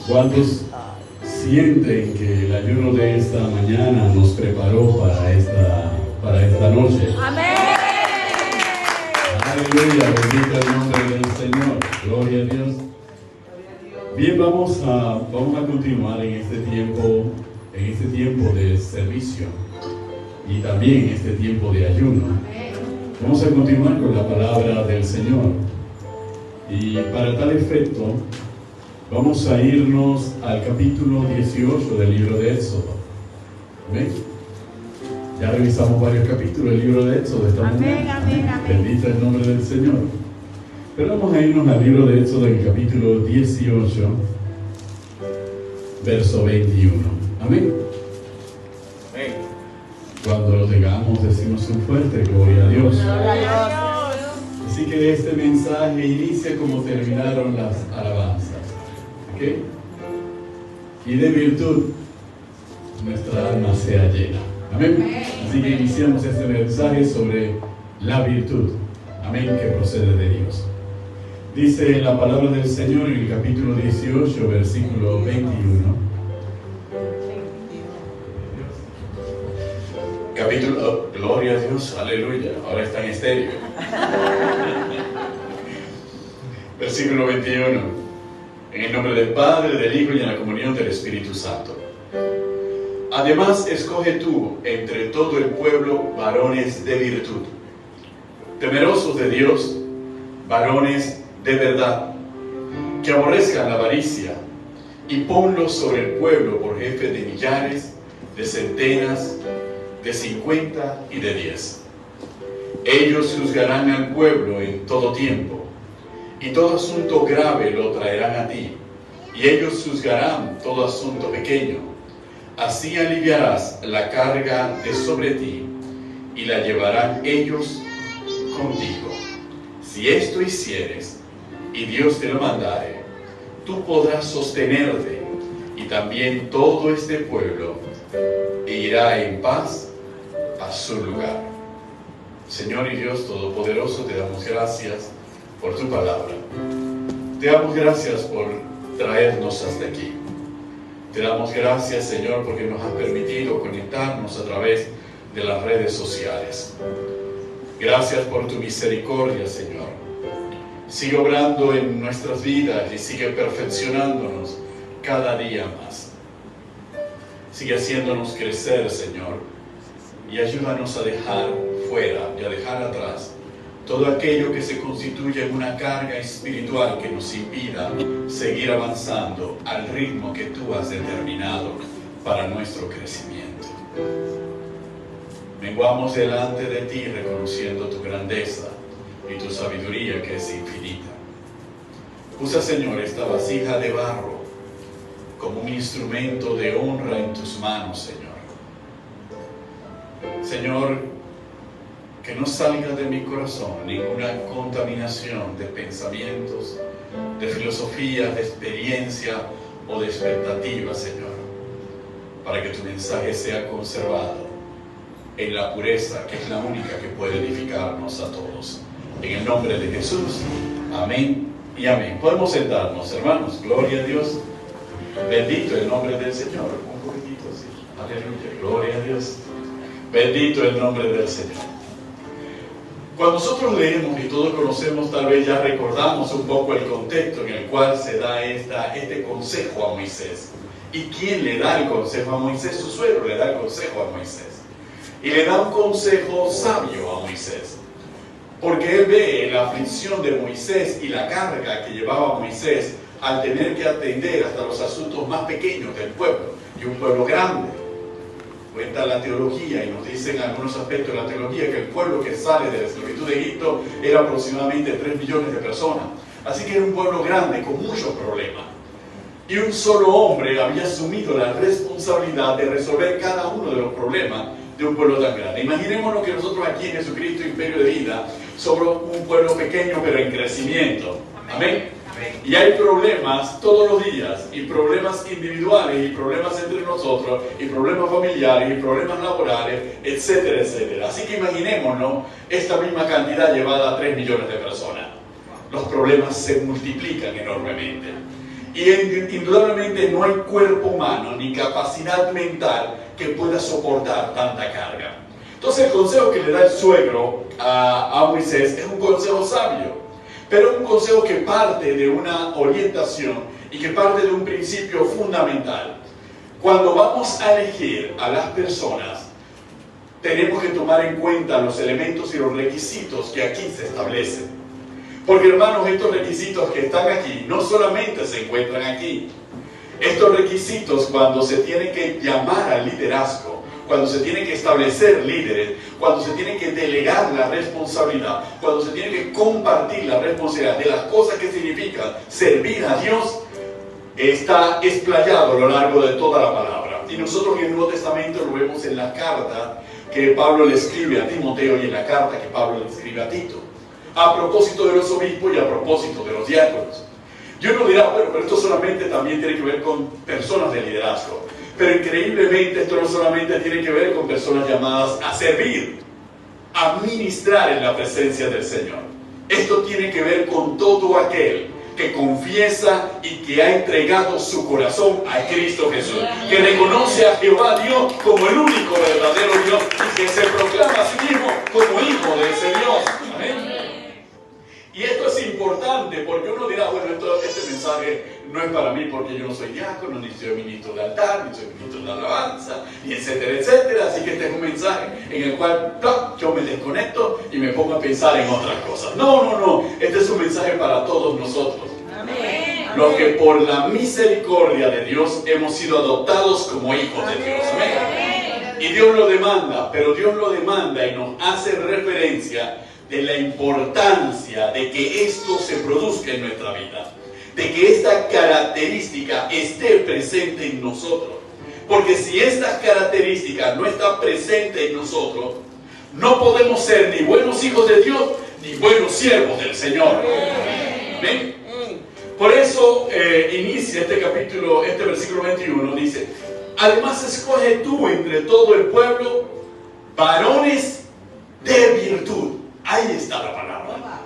¿Cuántos sienten que el ayuno de esta mañana nos preparó para esta noche? Amén. Aleluya, bendito el nombre del Señor. Gloria a Dios. Bien, vamos a continuar en este tiempo de servicio y también en este tiempo de ayuno. Vamos a continuar con la palabra del Señor. Y para tal efecto, vamos a irnos al capítulo 18 del libro de Éxodo. ¿Ven? Ya revisamos varios capítulos del libro de Éxodo esta mañana. Amén. Bendito el nombre del Señor. Pero vamos a irnos al libro de Éxodo en el capítulo 18, verso 21. Amén. Amén. Cuando lo tengamos, decimos un fuerte gloria a Dios. Gloria a Dios. Así que este mensaje inicia como terminaron las alabanzas. ¿Ok? Y de virtud nuestra alma sea llena. Amén. Así que iniciamos este mensaje sobre la virtud. Amén, que procede de Dios. Dice la palabra del Señor en el capítulo 18, versículo 21. Capítulo, gloria a Dios, aleluya, ahora está en estéreo. Versículo 21. En el nombre del Padre, del Hijo y en la comunión del Espíritu Santo. Además, escoge tú entre todo el pueblo varones de virtud, temerosos de Dios, varones de verdad, que aborrezcan la avaricia, y ponlos sobre el pueblo por jefe de millares, de centenas, de 50 y de 10. Ellos juzgarán al pueblo en todo tiempo, y todo asunto grave lo traerán a ti, y ellos juzgarán todo asunto pequeño. Así aliviarás la carga de sobre ti, y la llevarán ellos contigo. Si esto hicieres, y Dios te lo mandare, tú podrás sostenerte, y también todo este pueblo irá en paz a su lugar. Señor y Dios Todopoderoso, te damos gracias por tu palabra. Te damos gracias por traernos hasta aquí. Te damos gracias, Señor, porque nos has permitido conectarnos a través de las redes sociales. Gracias por tu misericordia, Señor. Sigue obrando en nuestras vidas y sigue perfeccionándonos cada día más. Sigue haciéndonos crecer, Señor, y ayúdanos a dejar fuera y a dejar atrás todo aquello que se constituye en una carga espiritual que nos impida seguir avanzando al ritmo que tú has determinado para nuestro crecimiento. Menguamos delante de ti reconociendo tu grandeza y tu sabiduría que es infinita. Usa, Señor, esta vasija de barro como un instrumento de honra en tus manos, Señor. Señor, que no salga de mi corazón ninguna contaminación de pensamientos, de filosofía, de experiencia o de expectativa, Señor, para que tu mensaje sea conservado en la pureza, que es la única que puede edificarnos a todos. En el nombre de Jesús, amén y amén. Podemos sentarnos, hermanos. Gloria a Dios. Bendito el nombre del Señor. Un poquitito así. Aleluya. Gloria a Dios. Bendito el nombre del Señor. Cuando nosotros leemos y todos conocemos, tal vez ya recordamos un poco el contexto en el cual se da este consejo a Moisés. ¿Y quién le da el consejo a Moisés? Su suegro le da el consejo a Moisés. Y le da un consejo sabio a Moisés. Porque él ve la aflicción de Moisés y la carga que llevaba Moisés al tener que atender hasta los asuntos más pequeños del pueblo, y un pueblo grande. Cuenta la teología y nos dicen algunos aspectos de la teología que el pueblo que sale de la esclavitud de Egipto era aproximadamente 3 millones de personas. Así que era un pueblo grande con muchos problemas. Y un solo hombre había asumido la responsabilidad de resolver cada uno de los problemas de un pueblo tan grande. Imaginémonos que nosotros aquí en Jesucristo Imperio de Vida somos un pueblo pequeño pero en crecimiento. Amén. Y hay problemas todos los días, y problemas individuales, y problemas entre nosotros, y problemas familiares, y problemas laborales, etcétera, etcétera. Así que imaginémonos esta misma cantidad llevada a 3 millones de personas. Los problemas se multiplican enormemente. Y indudablemente no hay cuerpo humano ni capacidad mental que pueda soportar tanta carga. Entonces el consejo que le da el suegro a Moisés es un consejo sabio, pero un consejo que parte de una orientación y que parte de un principio fundamental. Cuando vamos a elegir a las personas, tenemos que tomar en cuenta los elementos y los requisitos que aquí se establecen. Porque hermanos, estos requisitos que están aquí no solamente se encuentran aquí. Estos requisitos, cuando se tiene que llamar al liderazgo, cuando se tiene que establecer líderes, cuando se tiene que delegar la responsabilidad, cuando se tiene que compartir la responsabilidad de las cosas que significa servir a Dios, está explayado a lo largo de toda la palabra. Y nosotros en el Nuevo Testamento lo vemos en la carta que Pablo le escribe a Timoteo y en la carta que Pablo le escribe a Tito, a propósito de los obispos y a propósito de los diáconos. Y uno dirá, bueno, pero esto solamente también tiene que ver con personas de liderazgo. Pero increíblemente esto no solamente tiene que ver con personas llamadas a servir, a ministrar en la presencia del Señor. Esto tiene que ver con todo aquel que confiesa y que ha entregado su corazón a Cristo Jesús, que reconoce a Jehová Dios como el único verdadero Dios y que se proclama a sí mismo como hijo de ese Dios. Amén. Y esto es importante porque uno dirá, bueno, este mensaje no es para mí porque yo no soy diácono, ni soy ministro de altar, ni soy ministro de alabanza, y etcétera, etcétera. Así que este es un mensaje en el cual yo me desconecto y me pongo a pensar en otras cosas. No. Este es un mensaje para todos nosotros. Amén. Los que por la misericordia de Dios hemos sido adoptados como hijos de Dios. Amén. Y Dios lo demanda, pero Dios lo demanda y nos hace referencia de la importancia de que esto se produzca en nuestra vida, de que esta característica esté presente en nosotros. Porque si esta característica no está presente en nosotros, no podemos ser ni buenos hijos de Dios, ni buenos siervos del Señor. ¿Ven? Por eso inicia este capítulo, este versículo 21, dice: además escoge tú entre todo el pueblo varones de virtud. Ahí está la palabra.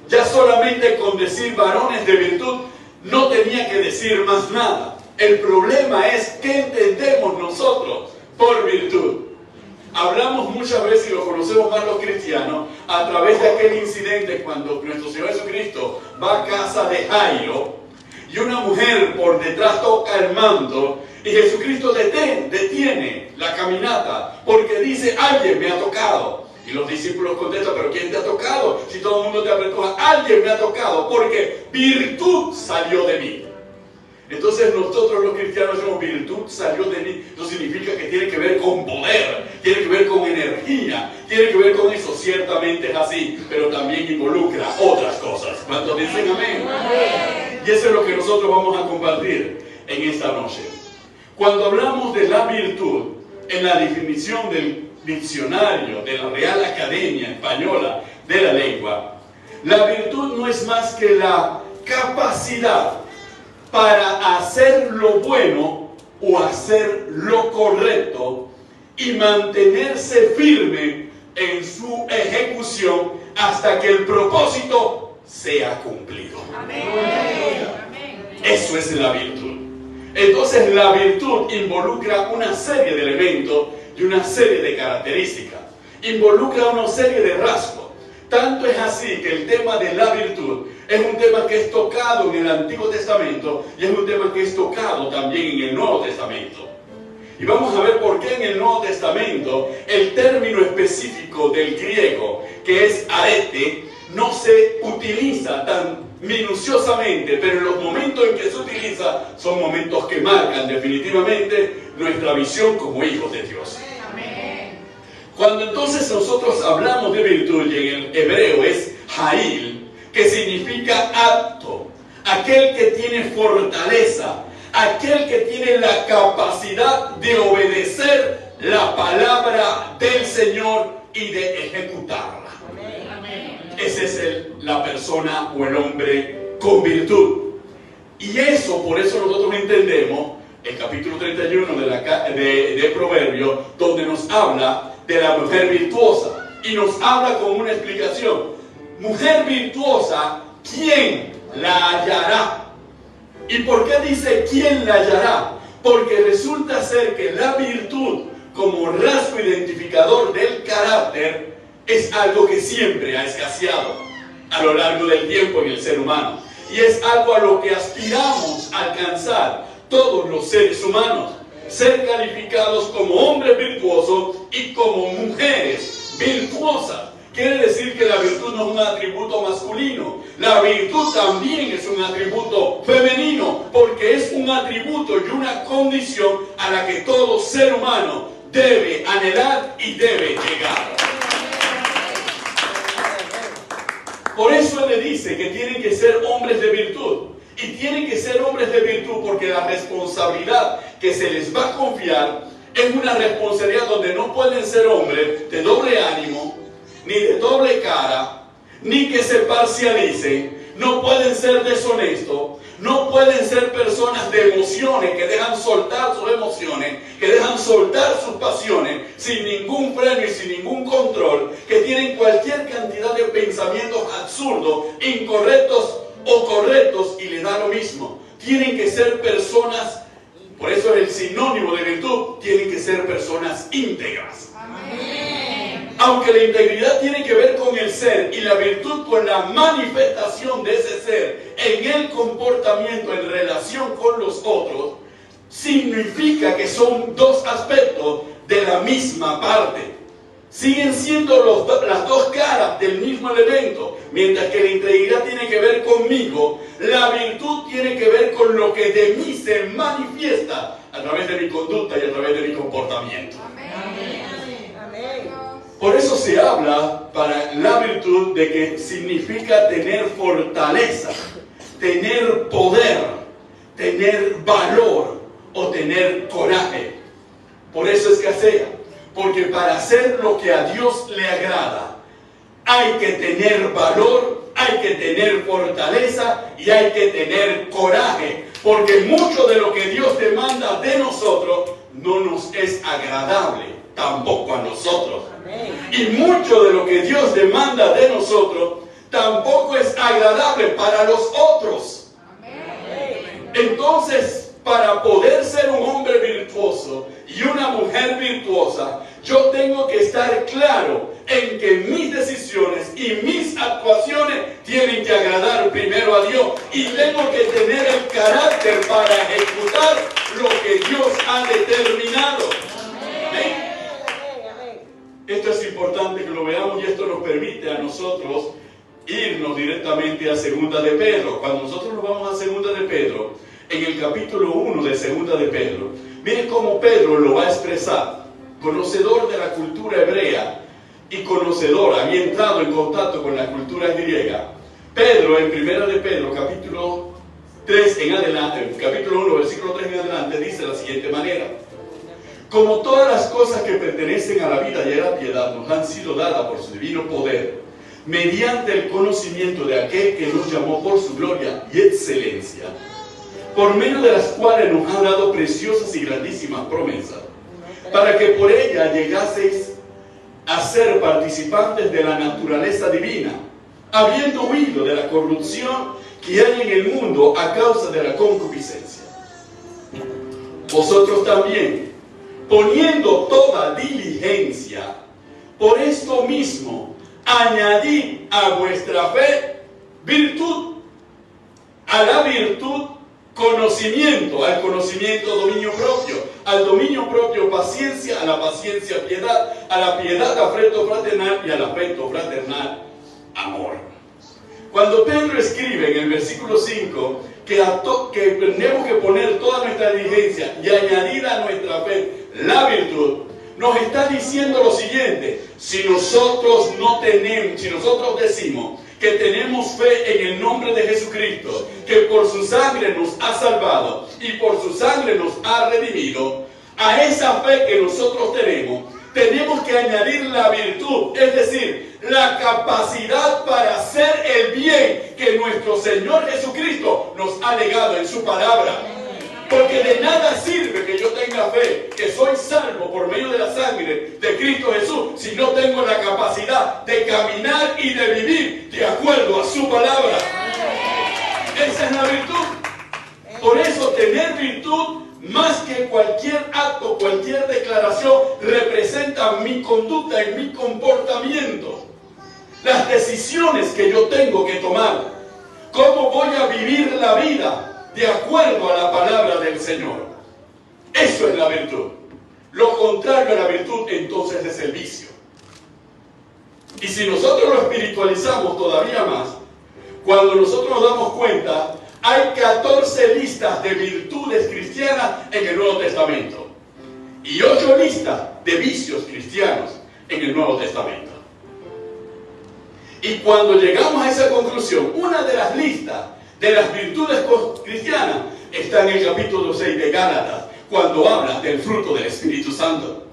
Ya solamente con decir varones de virtud no tenía que decir más nada. El problema es qué entendemos nosotros por virtud. Hablamos muchas veces, y lo conocemos más los cristianos, a través de aquel incidente cuando nuestro Señor Jesucristo va a casa de Jairo y una mujer por detrás toca el manto y Jesucristo detiene la caminata porque dice: alguien me ha tocado. Y los discípulos contestan: ¿pero quién te ha tocado? Si todo el mundo te apretuja, alguien me ha tocado porque virtud salió de mí. Entonces nosotros los cristianos decimos: virtud salió de mí. Eso significa que tiene que ver con poder, tiene que ver con energía, tiene que ver con eso. Ciertamente es así, pero también involucra otras cosas. ¿Cuántos dicen amén? Y eso es lo que nosotros vamos a compartir en esta noche. Cuando hablamos de la virtud, en la definición del diccionario de la Real Academia Española de la Lengua, la virtud no es más que la capacidad para hacer lo bueno o hacer lo correcto y mantenerse firme en su ejecución hasta que el propósito sea cumplido. Amén. Eso es la virtud. Entonces la virtud involucra una serie de elementos y una serie de características. Involucra una serie de rasgos. Tanto es así que el tema de la virtud es un tema que es tocado en el Antiguo Testamento y es un tema que es tocado también en el Nuevo Testamento. Y vamos a ver por qué en el Nuevo Testamento el término específico del griego, que es arete, no se utiliza tan minuciosamente, pero en los momentos en que se utiliza son momentos que marcan definitivamente nuestra visión como hijos de Dios. Cuando entonces nosotros hablamos de virtud, y en el hebreo es Jail, que significa apto, aquel que tiene fortaleza, aquel que tiene la capacidad de obedecer la palabra del Señor y de ejecutarla. Esa es la persona o el hombre con virtud. Y eso, por eso nosotros entendemos el capítulo 31 de Proverbios, donde nos habla de la mujer virtuosa y nos habla con una explicación. Mujer virtuosa, ¿quién la hallará? ¿Y por qué dice quién la hallará? Porque resulta ser que la virtud, como rasgo identificador del carácter, es algo que siempre ha escaseado a lo largo del tiempo en el ser humano. Y es algo a lo que aspiramos a alcanzar todos los seres humanos. Ser calificados como hombres virtuosos y como mujeres virtuosas. Quiere decir que la virtud no es un atributo masculino. La virtud también es un atributo femenino, porque es un atributo y una condición a la que todo ser humano debe anhelar y debe llegar. Por eso él le dice que tienen que ser hombres de virtud. Y tienen que ser hombres de virtud porque la responsabilidad que se les va a confiar es una responsabilidad donde no pueden ser hombres de doble ánimo, ni de doble cara, ni que se parcialicen, no pueden ser deshonestos, no pueden ser personas de emociones que dejan soltar sus emociones, que dejan soltar sus pasiones sin ningún freno y sin ningún control, que tienen cualquier cantidad de pensamientos absurdos, incorrectos o correctos y le da lo mismo. Tienen que ser personas, por eso es el sinónimo de virtud, tienen que ser personas íntegras. Amén. Aunque la integridad tiene que ver con el ser y la virtud con la manifestación de ese ser en el comportamiento, en relación con los otros, significa que son dos aspectos de la misma parte. Siguen siendo las dos caras del mismo elemento. Mientras que la integridad tiene que ver conmigo, la virtud tiene que ver con lo que de mí se manifiesta a través de mi conducta y a través de mi comportamiento. Amén. Por eso se habla para la virtud de que significa tener fortaleza, tener poder, tener valor o tener coraje. Por eso escasea. Porque para hacer lo que a Dios le agrada, hay que tener valor, hay que tener fortaleza y hay que tener coraje. Porque mucho de lo que Dios demanda de nosotros no nos es agradable, tampoco a nosotros. Y mucho de lo que Dios demanda de nosotros tampoco es agradable para los otros. Entonces, para poder ser un hombre virtuoso y una mujer virtuosa, yo tengo que estar claro en que mis decisiones y mis actuaciones tienen que agradar primero a Dios. Y tengo que tener el carácter para ejecutar lo que Dios ha determinado. Amén. Esto es importante que lo veamos y esto nos permite a nosotros irnos directamente a Segunda de Pedro. Cuando nosotros nos vamos a Segunda de Pedro, en el capítulo 1 de Segunda de Pedro, miren cómo Pedro lo va a expresar. Conocedor de la cultura hebrea y conocedor, había entrado en contacto con la cultura griega. Pedro, en Primera de Pedro, capítulo 3 en adelante, capítulo 1, versículo 3 en adelante, dice de la siguiente manera: como todas las cosas que pertenecen a la vida y a la piedad nos han sido dadas por su divino poder, mediante el conocimiento de aquel que nos llamó por su gloria y excelencia, por medio de las cuales nos ha dado preciosas y grandísimas promesas, para que por ella llegaseis a ser participantes de la naturaleza divina, habiendo huido de la corrupción que hay en el mundo a causa de la concupiscencia. Vosotros también, poniendo toda diligencia, por esto mismo, añadid a vuestra fe virtud, a la virtud conocimiento, al conocimiento dominio propio, al dominio propio paciencia, a la paciencia piedad, a la piedad afecto fraternal y al afecto fraternal amor. Cuando Pedro escribe en el versículo 5 que tenemos que poner toda nuestra diligencia y añadir a nuestra fe la virtud, nos está diciendo lo siguiente: si nosotros decimos que tenemos fe en el nombre de Jesucristo, que por su sangre nos ha salvado y por su sangre nos ha redimido, a esa fe que nosotros tenemos que añadir la virtud, es decir, la capacidad para hacer el bien que nuestro Señor Jesucristo nos ha legado en su palabra. Porque de nada sirve que yo tenga fe, que soy salvo por medio de la sangre de Cristo Jesús, si no tengo la capacidad de caminar y de vivir de acuerdo a su palabra. Esa es la virtud. tener virtud, más que cualquier acto, cualquier declaración, representa mi conducta y mi comportamiento. Las decisiones que yo tengo que tomar. Cómo voy a vivir la vida de acuerdo a la palabra del Señor. Eso es la virtud. Lo contrario a la virtud, entonces, es el vicio. Y si nosotros lo espiritualizamos todavía más, cuando nosotros nos damos cuenta, hay 14 listas de virtudes cristianas en el Nuevo Testamento y 8 listas de vicios cristianos en el Nuevo Testamento. Y cuando llegamos a esa conclusión, una de las listas de las virtudes cristianas está en el capítulo 6 de Gálatas, cuando habla del fruto del Espíritu Santo.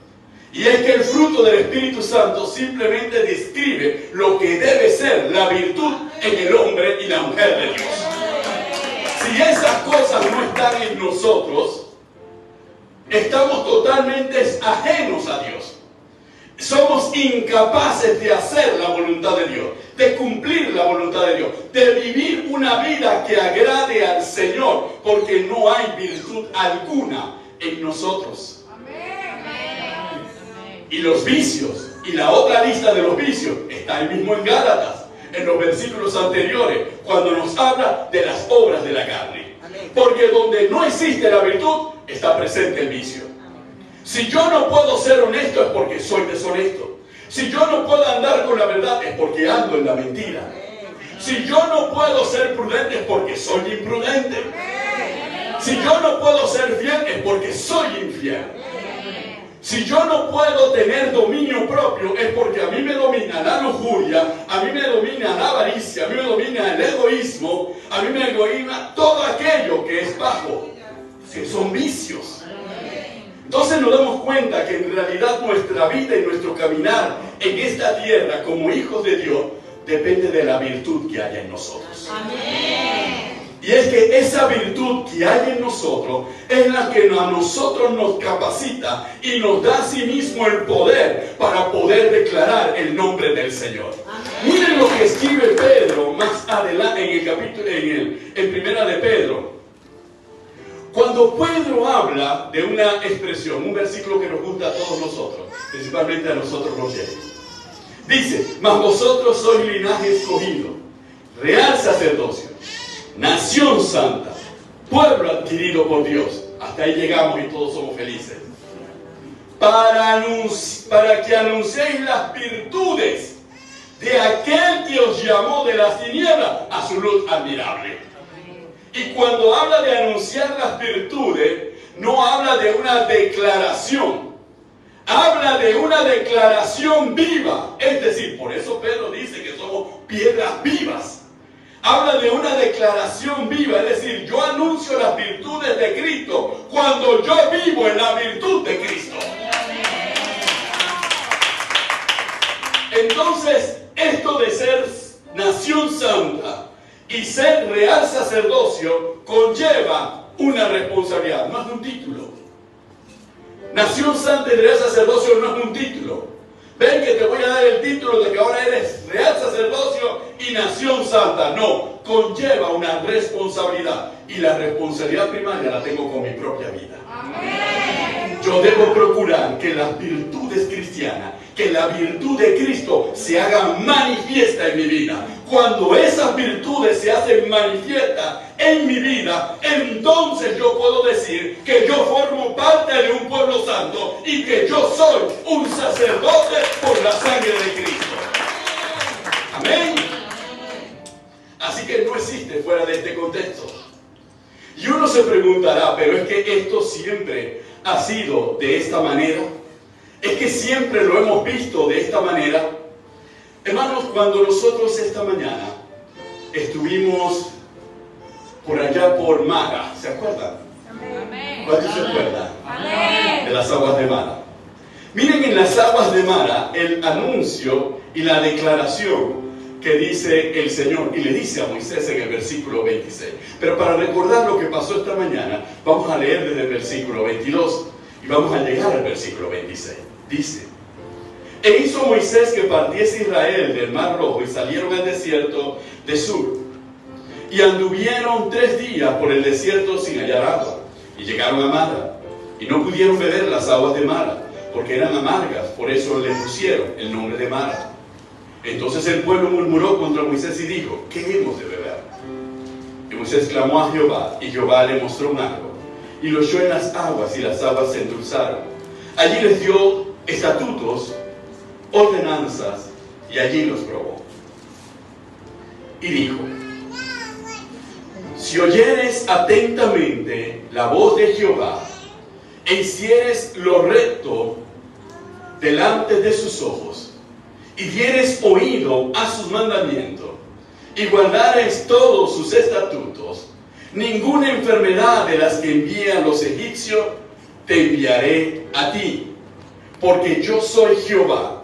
Y es que el fruto del Espíritu Santo simplemente describe lo que debe ser la virtud en el hombre y la mujer de Dios. Si esas cosas no están en nosotros, estamos totalmente ajenos a Dios. Somos incapaces de hacer la voluntad de Dios, de cumplir la voluntad de Dios, de vivir una vida que agrade al Señor, porque no hay virtud alguna en nosotros. Y los vicios, y la otra lista de los vicios, está ahí mismo en Gálatas, en los versículos anteriores, cuando nos habla de las obras de la carne. Porque donde no existe la virtud, está presente el vicio. Si yo no puedo ser honesto, es porque soy deshonesto. Si yo no puedo andar con la verdad, es porque ando en la mentira. Si yo no puedo ser prudente, es porque soy imprudente. Si yo no puedo ser fiel, es porque soy infiel. Si yo no puedo tener dominio propio, es porque a mí me domina la lujuria, a mí me domina la avaricia, a mí me domina el egoísmo, a mí me domina todo aquello que es bajo, que son vicios. Entonces nos damos cuenta que en realidad nuestra vida y nuestro caminar en esta tierra como hijos de Dios depende de la virtud que haya en nosotros. Amén. Y es que esa virtud que hay en nosotros es la que a nosotros nos capacita y nos da a sí mismo el poder para poder declarar el nombre del Señor. Amén. Miren lo que escribe Pedro más adelante en el capítulo, en primera de Pedro. Cuando Pedro habla de una expresión, un versículo que nos gusta a todos nosotros, principalmente a nosotros los fieles, dice: mas vosotros sois linaje escogido, real sacerdocio, nación santa, pueblo adquirido por Dios. Hasta ahí llegamos y todos somos felices. Para que anunciéis las virtudes de aquel que os llamó de las tinieblas a su luz admirable. Y cuando habla de anunciar las virtudes, no habla de una declaración, habla de una declaración viva. Es decir, por eso Pedro dice que somos piedras vivas. Habla de una declaración viva, es decir, yo anuncio las virtudes de Cristo cuando yo vivo en la virtud de Cristo. Entonces, esto de ser nación santa y ser real sacerdocio conlleva una responsabilidad, no es un título. Nación santa y real sacerdocio no es un título. Ven que te voy a dar el título de que ahora eres real sacerdocio y nación santa. No, conlleva una responsabilidad. Y la responsabilidad primaria la tengo con mi propia vida. Amén. Yo debo procurar que las virtudes cristianas, que la virtud de Cristo se haga manifiesta en mi vida. Cuando esas virtudes se hacen manifiestas en mi vida, entonces yo puedo decir que yo formo parte de un pueblo santo y que yo soy un sacerdote por la sangre de Cristo. Amén. Así que no existe fuera de este contexto. Y uno se preguntará, pero es que esto siempre ha sido de esta manera. Es que siempre lo hemos visto de esta manera. Hermanos, cuando nosotros esta mañana estuvimos por allá por Mara, ¿se acuerdan? Amén. ¿Cuántos se acuerdan? Amén. De las aguas de Mara. Miren en las aguas de Mara el anuncio y la declaración que dice el Señor y le dice a Moisés en el versículo 26. Pero para recordar lo que pasó esta mañana, vamos a leer desde el versículo 22 y vamos a llegar al versículo 26. Dice: e hizo Moisés que partiese Israel del mar Rojo y salieron al desierto de Sur. Y anduvieron 3 días por el desierto sin hallar agua. Y llegaron a Mara. Y no pudieron beber las aguas de Mara, porque eran amargas. Por eso le pusieron el nombre de Mara. Entonces el pueblo murmuró contra Moisés y dijo: ¿qué hemos de beber? Y Moisés clamó a Jehová, y Jehová le mostró un árbol, y lo echó en las aguas, y las aguas se endulzaron. Allí les dio estatutos, ordenanzas, y allí los probó. Y dijo: si oyeres atentamente la voz de Jehová, e hicieres lo recto delante de sus ojos, y dieres oído a sus mandamientos, y guardares todos sus estatutos, ninguna enfermedad de las que envié a los egipcios te enviaré a ti, porque yo soy Jehová,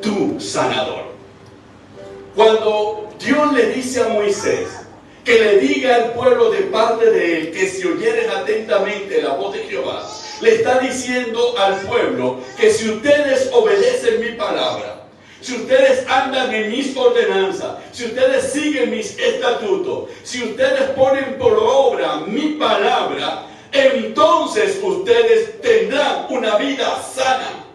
tu sanador. Cuando Dios le dice a Moisés que le diga al pueblo de parte de él que si oyeres atentamente la voz de Jehová, le está diciendo al pueblo que si ustedes obedecen mi palabra, si ustedes andan en mis ordenanzas, si ustedes siguen mis estatutos, si ustedes ponen por obra mi palabra, entonces ustedes tendrán una vida sana.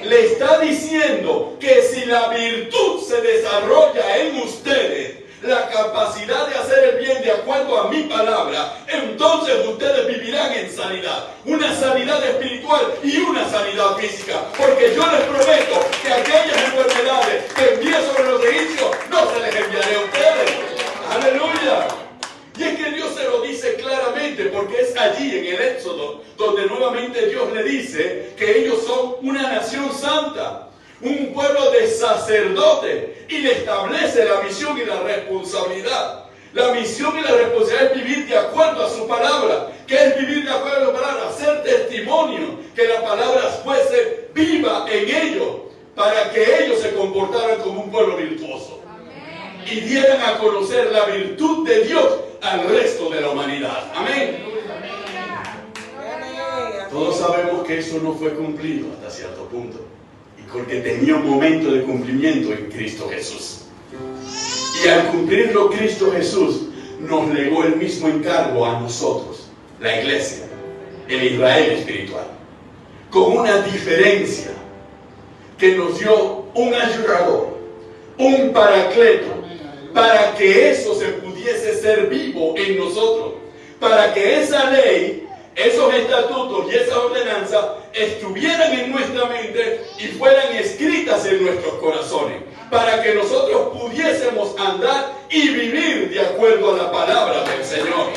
Le está diciendo que si la virtud se desarrolla en ustedes, la capacidad de hacer el bien de acuerdo a mi palabra, entonces ustedes vivirán en sanidad, una sanidad espiritual y una sanidad física, porque yo les prometo que aquellas enfermedades que envié sobre los egipcios no se les enviaré a ustedes. Aleluya. Y es que Dios se lo dice claramente, porque es allí en el Éxodo donde nuevamente Dios le dice que ellos son una nación santa, un pueblo de sacerdotes, y le establece la misión y la responsabilidad. La misión y la responsabilidad es vivir de acuerdo a su palabra. ¿Qué es vivir de acuerdo a su palabra? Hacer testimonio, que la palabra fuese viva en ellos, para que ellos se comportaran como un pueblo virtuoso. Amén. Y dieran a conocer la virtud de Dios al resto de la humanidad. Amén. Todos sabemos que eso no fue cumplido hasta cierto punto, porque tenía un momento de cumplimiento en Cristo Jesús. Y al cumplirlo Cristo Jesús nos legó el mismo encargo a nosotros, la iglesia, el Israel espiritual, con una diferencia, que nos dio un ayudador, un paracleto, para que eso se pudiese ser vivo en nosotros, para que esa ley, esos estatutos y esas ordenanzas estuvieran en nuestra mente y fueran escritas en nuestros corazones, para que nosotros pudiésemos andar y vivir de acuerdo a la palabra del Señor.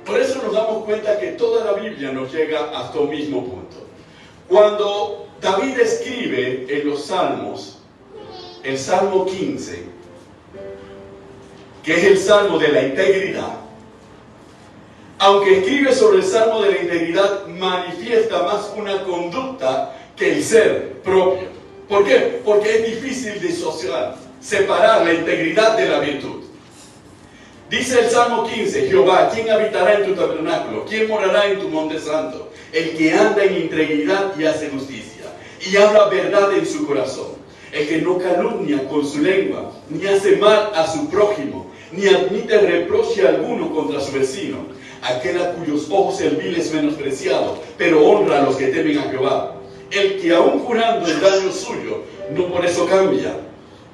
Por eso nos damos cuenta que toda la Biblia nos llega hasta un mismo punto. Cuando David escribe en los Salmos, el Salmo 15, que es el Salmo de la integridad, aunque escribe sobre el Salmo de la integridad, manifiesta más una conducta que el ser propio. ¿Por qué? Porque es difícil disociar, separar la integridad de la virtud. Dice el Salmo 15, Jehová, ¿quién habitará en tu tabernáculo? ¿Quién morará en tu monte santo? El que anda en integridad y hace justicia, y habla verdad en su corazón. El que no calumnia con su lengua, ni hace mal a su prójimo, ni admite reproche alguno contra su vecino. Aquel a cuyos ojos el vil es menospreciado, pero honra a los que temen a Jehová. El que aun jurando el daño suyo, no por eso cambia.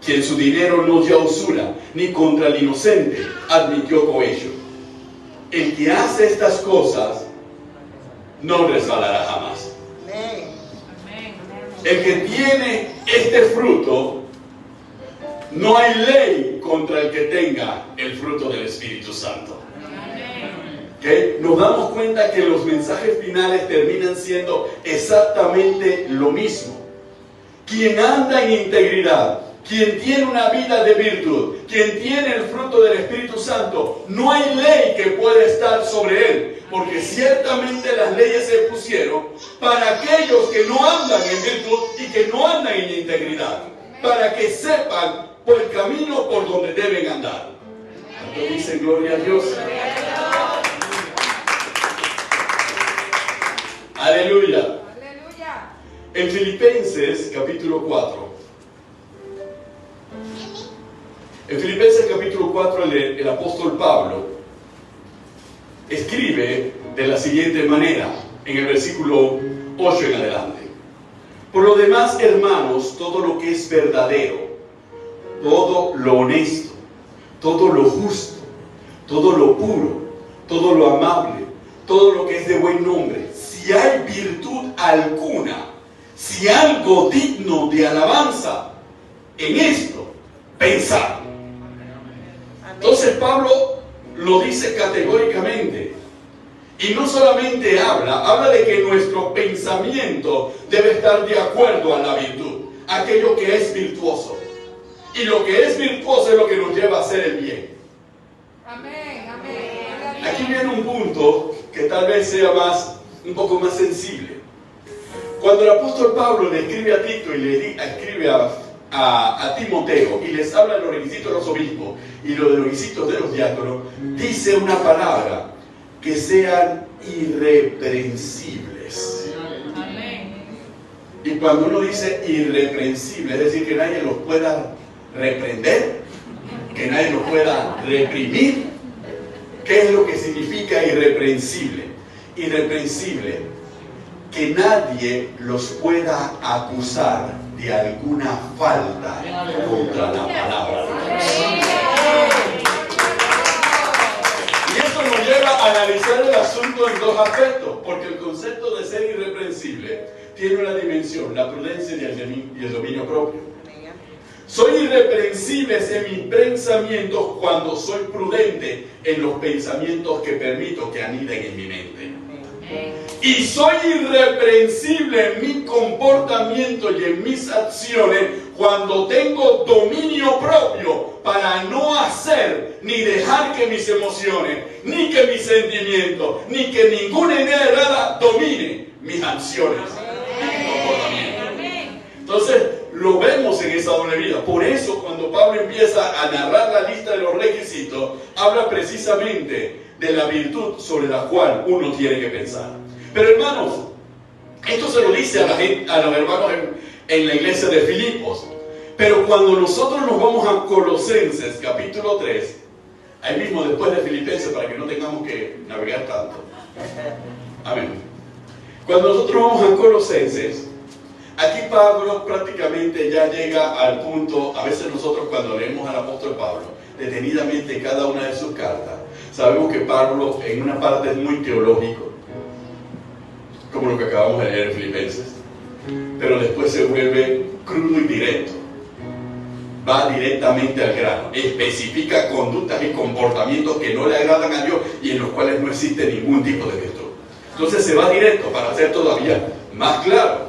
Quien su dinero no dio usura, ni contra el inocente admitió cohecho. El que hace estas cosas, no resbalará jamás. El que tiene este fruto, no hay ley contra el que tenga el fruto del Espíritu Santo. ¿Okay? Nos damos cuenta que los mensajes finales terminan siendo exactamente lo mismo. Quien anda en integridad, quien tiene una vida de virtud, quien tiene el fruto del Espíritu Santo, no hay ley que pueda estar sobre él, porque ciertamente las leyes se pusieron para aquellos que no andan en virtud y que no andan en integridad, para que sepan por el camino por donde deben andar. ¿Cuánto dicen gloria a Dios? Aleluya. En Filipenses capítulo 4, En Filipenses capítulo 4 el apóstol Pablo escribe de la siguiente manera, en el versículo 8 en adelante. Por lo demás, hermanos, todo lo que es verdadero, todo lo honesto, todo lo justo, todo lo puro, todo lo amable, todo lo que es de buen nombre, si hay virtud alguna, si algo digno de alabanza, en esto pensad. Entonces Pablo lo dice categóricamente. Y no solamente habla de que nuestro pensamiento debe estar de acuerdo a la virtud, aquello que es virtuoso. Y lo que es virtuoso es lo que nos lleva a hacer el bien. Amén, amén. Aquí viene un punto que tal vez sea un poco más sensible. Cuando el apóstol Pablo le escribe a Tito y le escribe a Timoteo y les habla de los requisitos de los obispos y los requisitos de los diáconos, dice una palabra: que sean irreprensibles. Amén. Y cuando uno dice irreprensible, es decir, que nadie los pueda reprender, que nadie los pueda reprimir. ¿Qué es lo que significa irreprensible? Irreprensible, que nadie los pueda acusar de alguna falta contra la palabra de Dios. Y esto nos lleva a analizar el asunto en dos aspectos, porque el concepto de ser irreprensible tiene una dimensión, la prudencia y el dominio propio. Soy irreprensible en mis pensamientos cuando soy prudente en los pensamientos que permito que aniden en mi mente. Y soy irreprensible en mi comportamiento y en mis acciones cuando tengo dominio propio para no hacer ni dejar que mis emociones, ni que mis sentimientos, ni que ninguna idea errada domine mis acciones y mi comportamiento. Entonces, lo vemos en esa doble vida. Por eso, cuando Pablo empieza a narrar la lista de los requisitos, habla precisamente de la virtud sobre la cual uno tiene que pensar. Pero hermanos, esto se lo dice a los hermanos en la iglesia de Filipos. Pero cuando nosotros nos vamos a Colosenses capítulo 3, ahí mismo después de Filipenses, para que no tengamos que navegar tanto. Amén. Cuando nosotros vamos a Colosenses, aquí Pablo prácticamente ya llega al punto. A veces nosotros cuando leemos al apóstol Pablo detenidamente cada una de sus cartas, sabemos que Pablo en una parte es muy teológico, como lo que acabamos de leer en Filipenses, pero después se vuelve crudo y directo. Va directamente al grano, especifica conductas y comportamientos que no le agradan a Dios y en los cuales no existe ningún tipo de virtud. Entonces se va directo para hacer todavía más claro.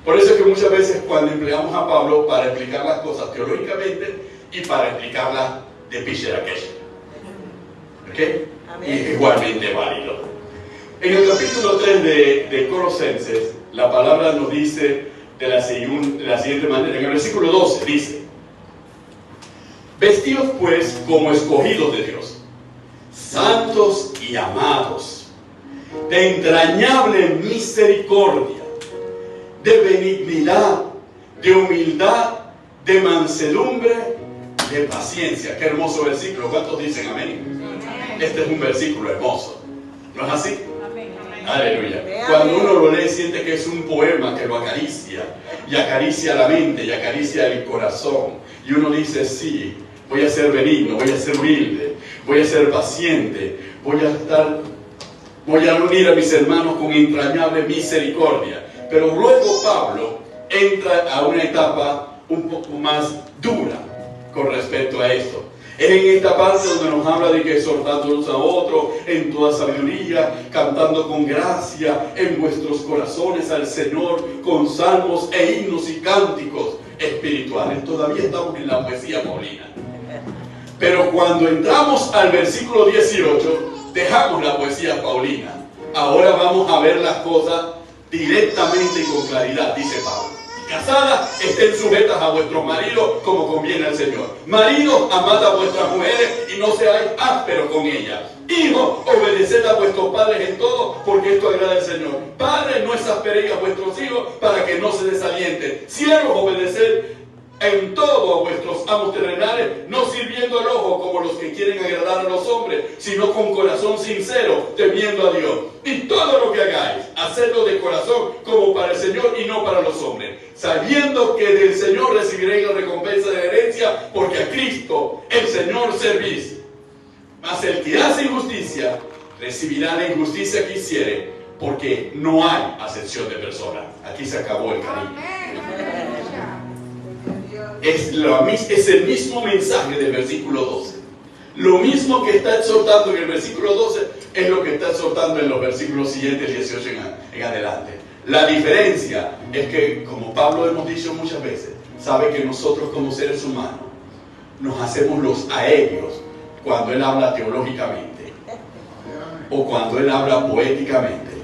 Por eso es que muchas veces cuando empleamos a Pablo para explicar las cosas teológicamente y para explicarlas de Pisher a Kesher, ¿ok? Y es igualmente válido. En el capítulo 3 de Colosenses, la palabra nos dice de la siguiente manera. En el versículo 12 dice: vestidos pues como escogidos de Dios, santos y amados, de entrañable misericordia, de benignidad, de humildad, de mansedumbre, de paciencia. Qué hermoso versículo. ¿Cuántos dicen amén? Este es un versículo hermoso, ¿no es así? Aleluya. Cuando uno lo lee siente que es un poema que lo acaricia, y acaricia la mente, y acaricia el corazón, y uno dice: sí, voy a ser benigno, voy a ser humilde, voy a ser paciente, voy a unir a mis hermanos con entrañable misericordia. Pero luego Pablo entra a una etapa un poco más dura con respecto a esto. Es en esta parte donde nos habla de que exhortando unos a otros en toda sabiduría, cantando con gracia en vuestros corazones al Señor con salmos e himnos y cánticos espirituales. Todavía estamos en la poesía paulina. Pero cuando entramos al versículo 18, dejamos la poesía paulina. Ahora vamos a ver las cosas directamente y con claridad, dice Pablo. Casadas, estén sujetas a vuestros maridos como conviene al Señor. Maridos, amad a vuestras mujeres y no seáis ásperos con ellas. Hijos, obedeced a vuestros padres en todo, porque esto agrada al Señor. Padres, no exasperéis a vuestros hijos para que no se desalienten. Siervos, obedeced en todo a vuestros amos terrenales, no sirviendo al ojo como los que quieren agradar a los hombres, sino con corazón sincero, temiendo a Dios. Y todo lo que hagáis, hacedlo de corazón como para el Señor y no para los hombres, sabiendo que del Señor recibiréis la recompensa de la herencia, porque a Cristo, el Señor, servís. Mas el que hace injusticia, recibirá la injusticia que hiciere, porque no hay acepción de personas. Aquí se acabó el cariño. Es el mismo mensaje del versículo 12. Lo mismo que está exhortando en el versículo 12 es lo que está exhortando en los versículos siguientes, 18 en adelante. La diferencia es que, como Pablo hemos dicho muchas veces, sabe que nosotros como seres humanos nos hacemos los aéreos cuando él habla teológicamente o cuando él habla poéticamente.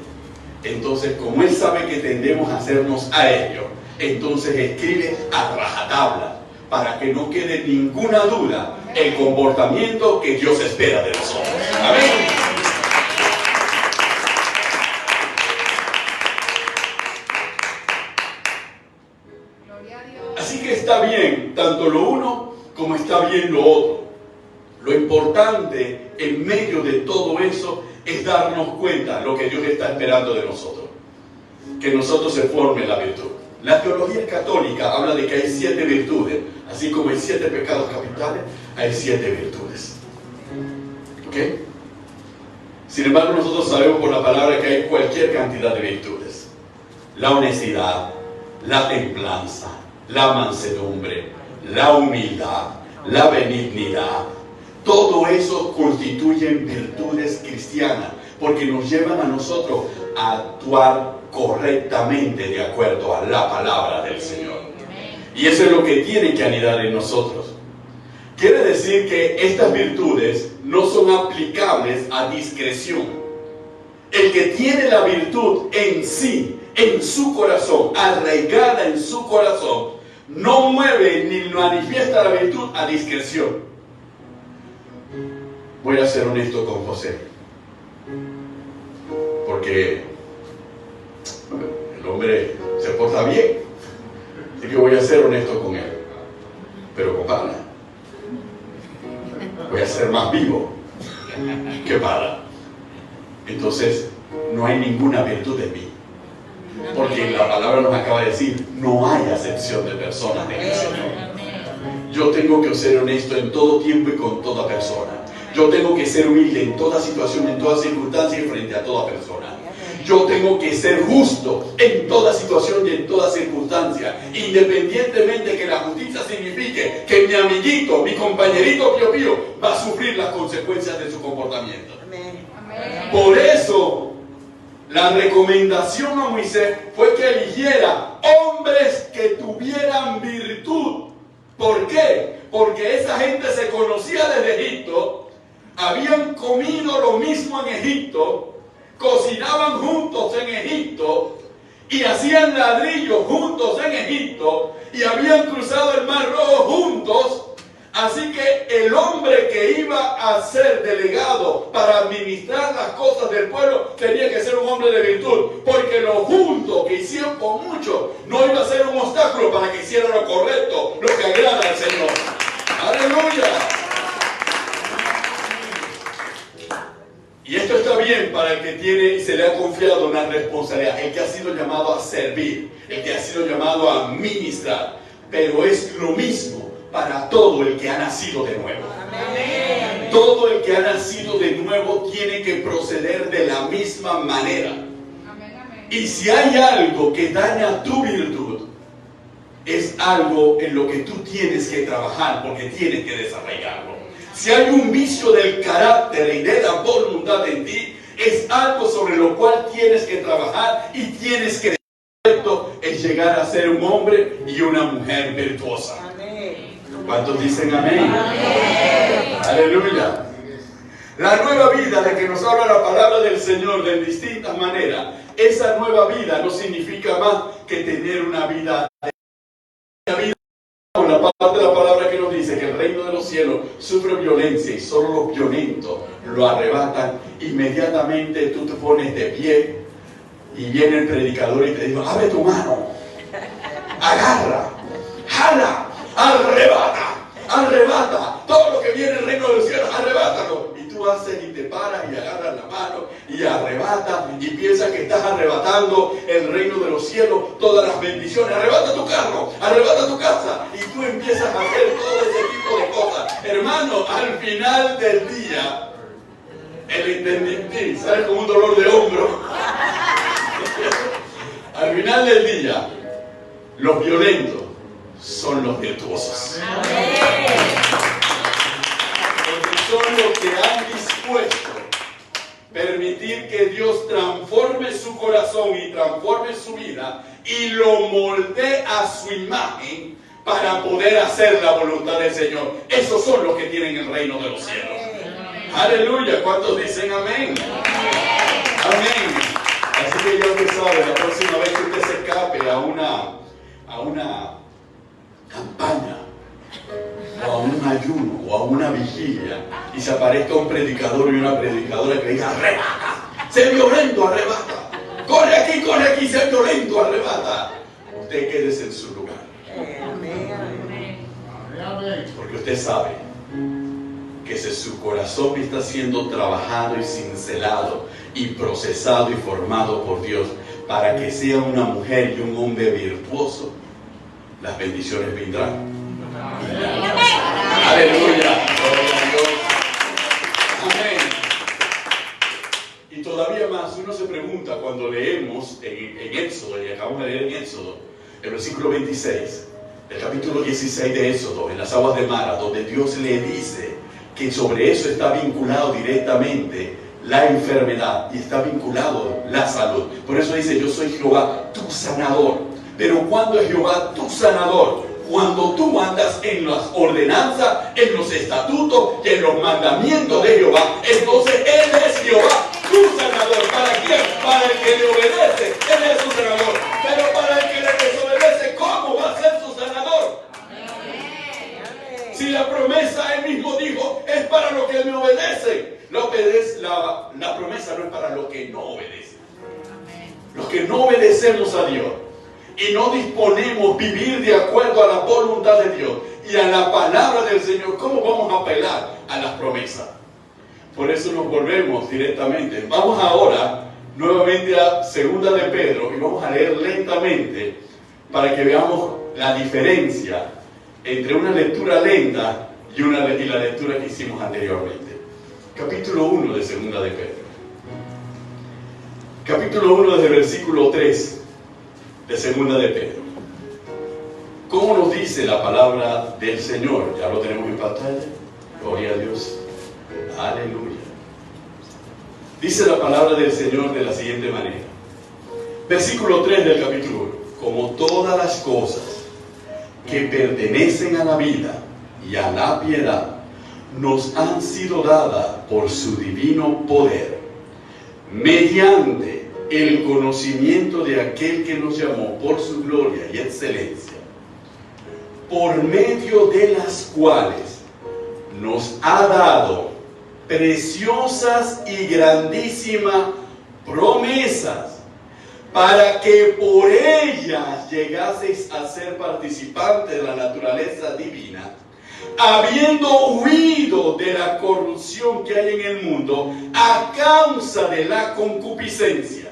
Entonces, como él sabe que tendemos a hacernos aéreos, entonces escribe a rajatabla para que no quede ninguna duda el comportamiento que Dios espera de nosotros. Amén. Así que está bien tanto lo uno como está bien lo otro. Lo importante en medio de todo eso es darnos cuenta de lo que Dios está esperando de nosotros. Que nosotros se forme la virtud. La teología católica habla de que hay 7 virtudes, así como hay 7 pecados capitales, hay 7 virtudes. ¿Ok? Sin embargo, nosotros sabemos por la palabra que hay cualquier cantidad de virtudes. La honestidad, la templanza, la mansedumbre, la humildad, la benignidad. Todo eso constituyen virtudes cristianas, porque nos llevan a nosotros a actuar correctamente de acuerdo a la palabra del Señor. Y eso es lo que tiene que anidar en nosotros. Quiere decir que estas virtudes no son aplicables a discreción. El que tiene la virtud en sí, en su corazón, arraigada en su corazón, no mueve ni manifiesta la virtud a discreción. Voy a ser honesto con José, porque el hombre se porta bien, así que voy a ser honesto con él, pero con Para voy a ser más vivo que Para. Entonces no hay ninguna virtud en mí, porque la palabra nos acaba de decir, no hay acepción de personas en el Señor. Yo tengo que ser honesto en todo tiempo y con toda persona. Yo tengo que ser humilde en toda situación, en toda circunstancia y frente a toda persona. Yo tengo que ser justo en toda situación y en toda circunstancia, independientemente que la justicia signifique que mi amiguito, mi compañerito Pío Pío va a sufrir las consecuencias de su comportamiento. Amén. Por eso, la recomendación a Moisés fue que eligiera hombres que tuvieran virtud. ¿Por qué? Porque esa gente se conocía desde Egipto, habían comido lo mismo en Egipto, cocinaban juntos en Egipto y hacían ladrillos juntos en Egipto y habían cruzado el Mar Rojo juntos. Así que el hombre que iba a ser delegado para administrar las cosas del pueblo tenía que ser un hombre de virtud, porque lo junto que hicieron con muchos no iba a ser un obstáculo para que hicieran lo correcto, lo que agrada al Señor. ¡Aleluya! Y esto está bien para el que tiene y se le ha confiado una responsabilidad, el que ha sido llamado a servir, el que ha sido llamado a ministrar, pero es lo mismo para todo el que ha nacido de nuevo. Amén. Todo el que ha nacido de nuevo tiene que proceder de la misma manera. Amén, amén. Y si hay algo que daña tu virtud, es algo en lo que tú tienes que trabajar, porque tienes que desarrollarlo. Si hay un vicio del carácter y de la voluntad en ti, es algo sobre lo cual tienes que trabajar y tienes que es llegar a ser un hombre y una mujer virtuosa. Amén. ¿Cuántos dicen amén? Amén. Aleluya. La nueva vida de que nos habla la palabra del Señor de distintas maneras, esa nueva vida no significa más que tener una vida con la parte de la palabra que nos dice que el reino de los cielos sufre violencia y solo los violentos lo arrebatan. Inmediatamente tú te pones de pie y viene el predicador y te dice, abre tu mano, agarra, jala, arrebata, arrebata, todo lo que viene del reino de los cielos, arrebátalo. Y tú haces y te paras y agarras la mano y arrebata y piensas que estás arrebatando el reino de los cielos, todas las bendiciones. Arrebata tu carro, arrebata tu casa y tú empiezas a hacer todo ese tipo de cosas. Hermano, al final del día, el entendimiento sale como un dolor de hombro. Al final del día, los violentos son los virtuosos. Porque son los que han dispuesto permitir que Dios transforme su corazón y transforme su vida y lo moldee a su imagen para poder hacer la voluntad del Señor. Esos son los que tienen el reino de los cielos. Aleluya. ¿Cuántos dicen amén? Amén. Así que ya usted sabe, la próxima vez que usted se escape a una campaña, o a un ayuno, o a una vigilia, y se aparezca un predicador y una predicadora que diga, arrebata, sé violento, arrebata, corre aquí, sé violento, arrebata. Usted quédese en su lugar. Porque usted sabe que si su corazón está siendo trabajado y cincelado y procesado y formado por Dios para que sea una mujer y un hombre virtuoso, las bendiciones vendrán. Aleluya. Gloria a Dios. Amén. Y todavía más, uno se pregunta cuando leemos en Éxodo, y acabamos de leer en Éxodo, el versículo 26, el capítulo 16 de Éxodo, en las aguas de Mara, donde Dios le dice que sobre eso está vinculado directamente la enfermedad y está vinculado la salud. Por eso dice, yo soy Jehová, tu sanador. Pero ¿cuándo es Jehová tu sanador? Cuando tú andas en las ordenanzas, en los estatutos y en los mandamientos de Jehová, entonces Él es Jehová, tu sanador. ¿Para quién? Para el que le obedece, Él es su sanador. Pero para el que le desobedece, ¿cómo va a ser su sanador? Si la promesa Él mismo dijo, es para los que me obedecen. La promesa no es para los que no obedecen. Los que no obedecemos a Dios y no disponemos vivir de acuerdo a la voluntad de Dios y a la palabra del Señor, ¿cómo vamos a apelar a las promesas? Por eso nos volvemos directamente. Vamos ahora nuevamente a Segunda de Pedro y vamos a leer lentamente para que veamos la diferencia entre una lectura lenta y la lectura que hicimos anteriormente. Capítulo 1 de Segunda de Pedro. Capítulo 1 desde el versículo 3 de Segunda de Pedro. ¿Cómo nos dice la palabra del Señor? Ya lo tenemos en pantalla. Gloria a Dios. Aleluya. Dice la palabra del Señor de la siguiente manera. Versículo 3 del capítulo 1. Como todas las cosas que pertenecen a la vida y a la piedad nos han sido dadas por su divino poder, mediante el conocimiento de aquel que nos llamó por su gloria y excelencia, por medio de las cuales nos ha dado preciosas y grandísimas promesas, para que por ellas llegaseis a ser participantes de la naturaleza divina, habiendo huido de la corrupción que hay en el mundo a causa de la concupiscencia.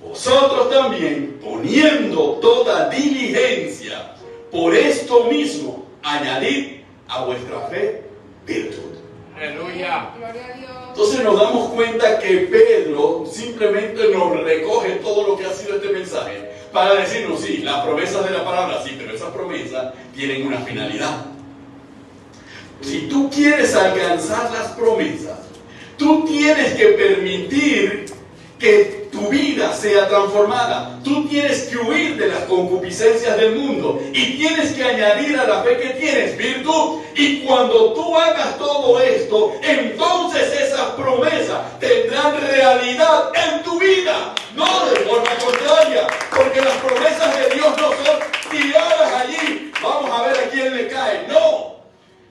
Vosotros también, poniendo toda diligencia, por esto mismo, añadid a vuestra fe virtud. Aleluya. Gloria a Dios. Entonces nos damos cuenta que Pedro simplemente nos recoge todo lo que ha sido este mensaje para decirnos, sí, las promesas de la palabra, sí, pero esas promesas tienen una finalidad. Si tú quieres alcanzar las promesas, tú tienes que permitir que tu vida sea transformada. Tú tienes que huir de las concupiscencias del mundo y tienes que añadir a la fe que tienes virtud. Y cuando tú hagas todo esto, entonces esas promesas tendrán realidad en tu vida, no de forma contraria, porque las promesas de Dios no son tiradas allí, vamos a ver a quién le cae. No,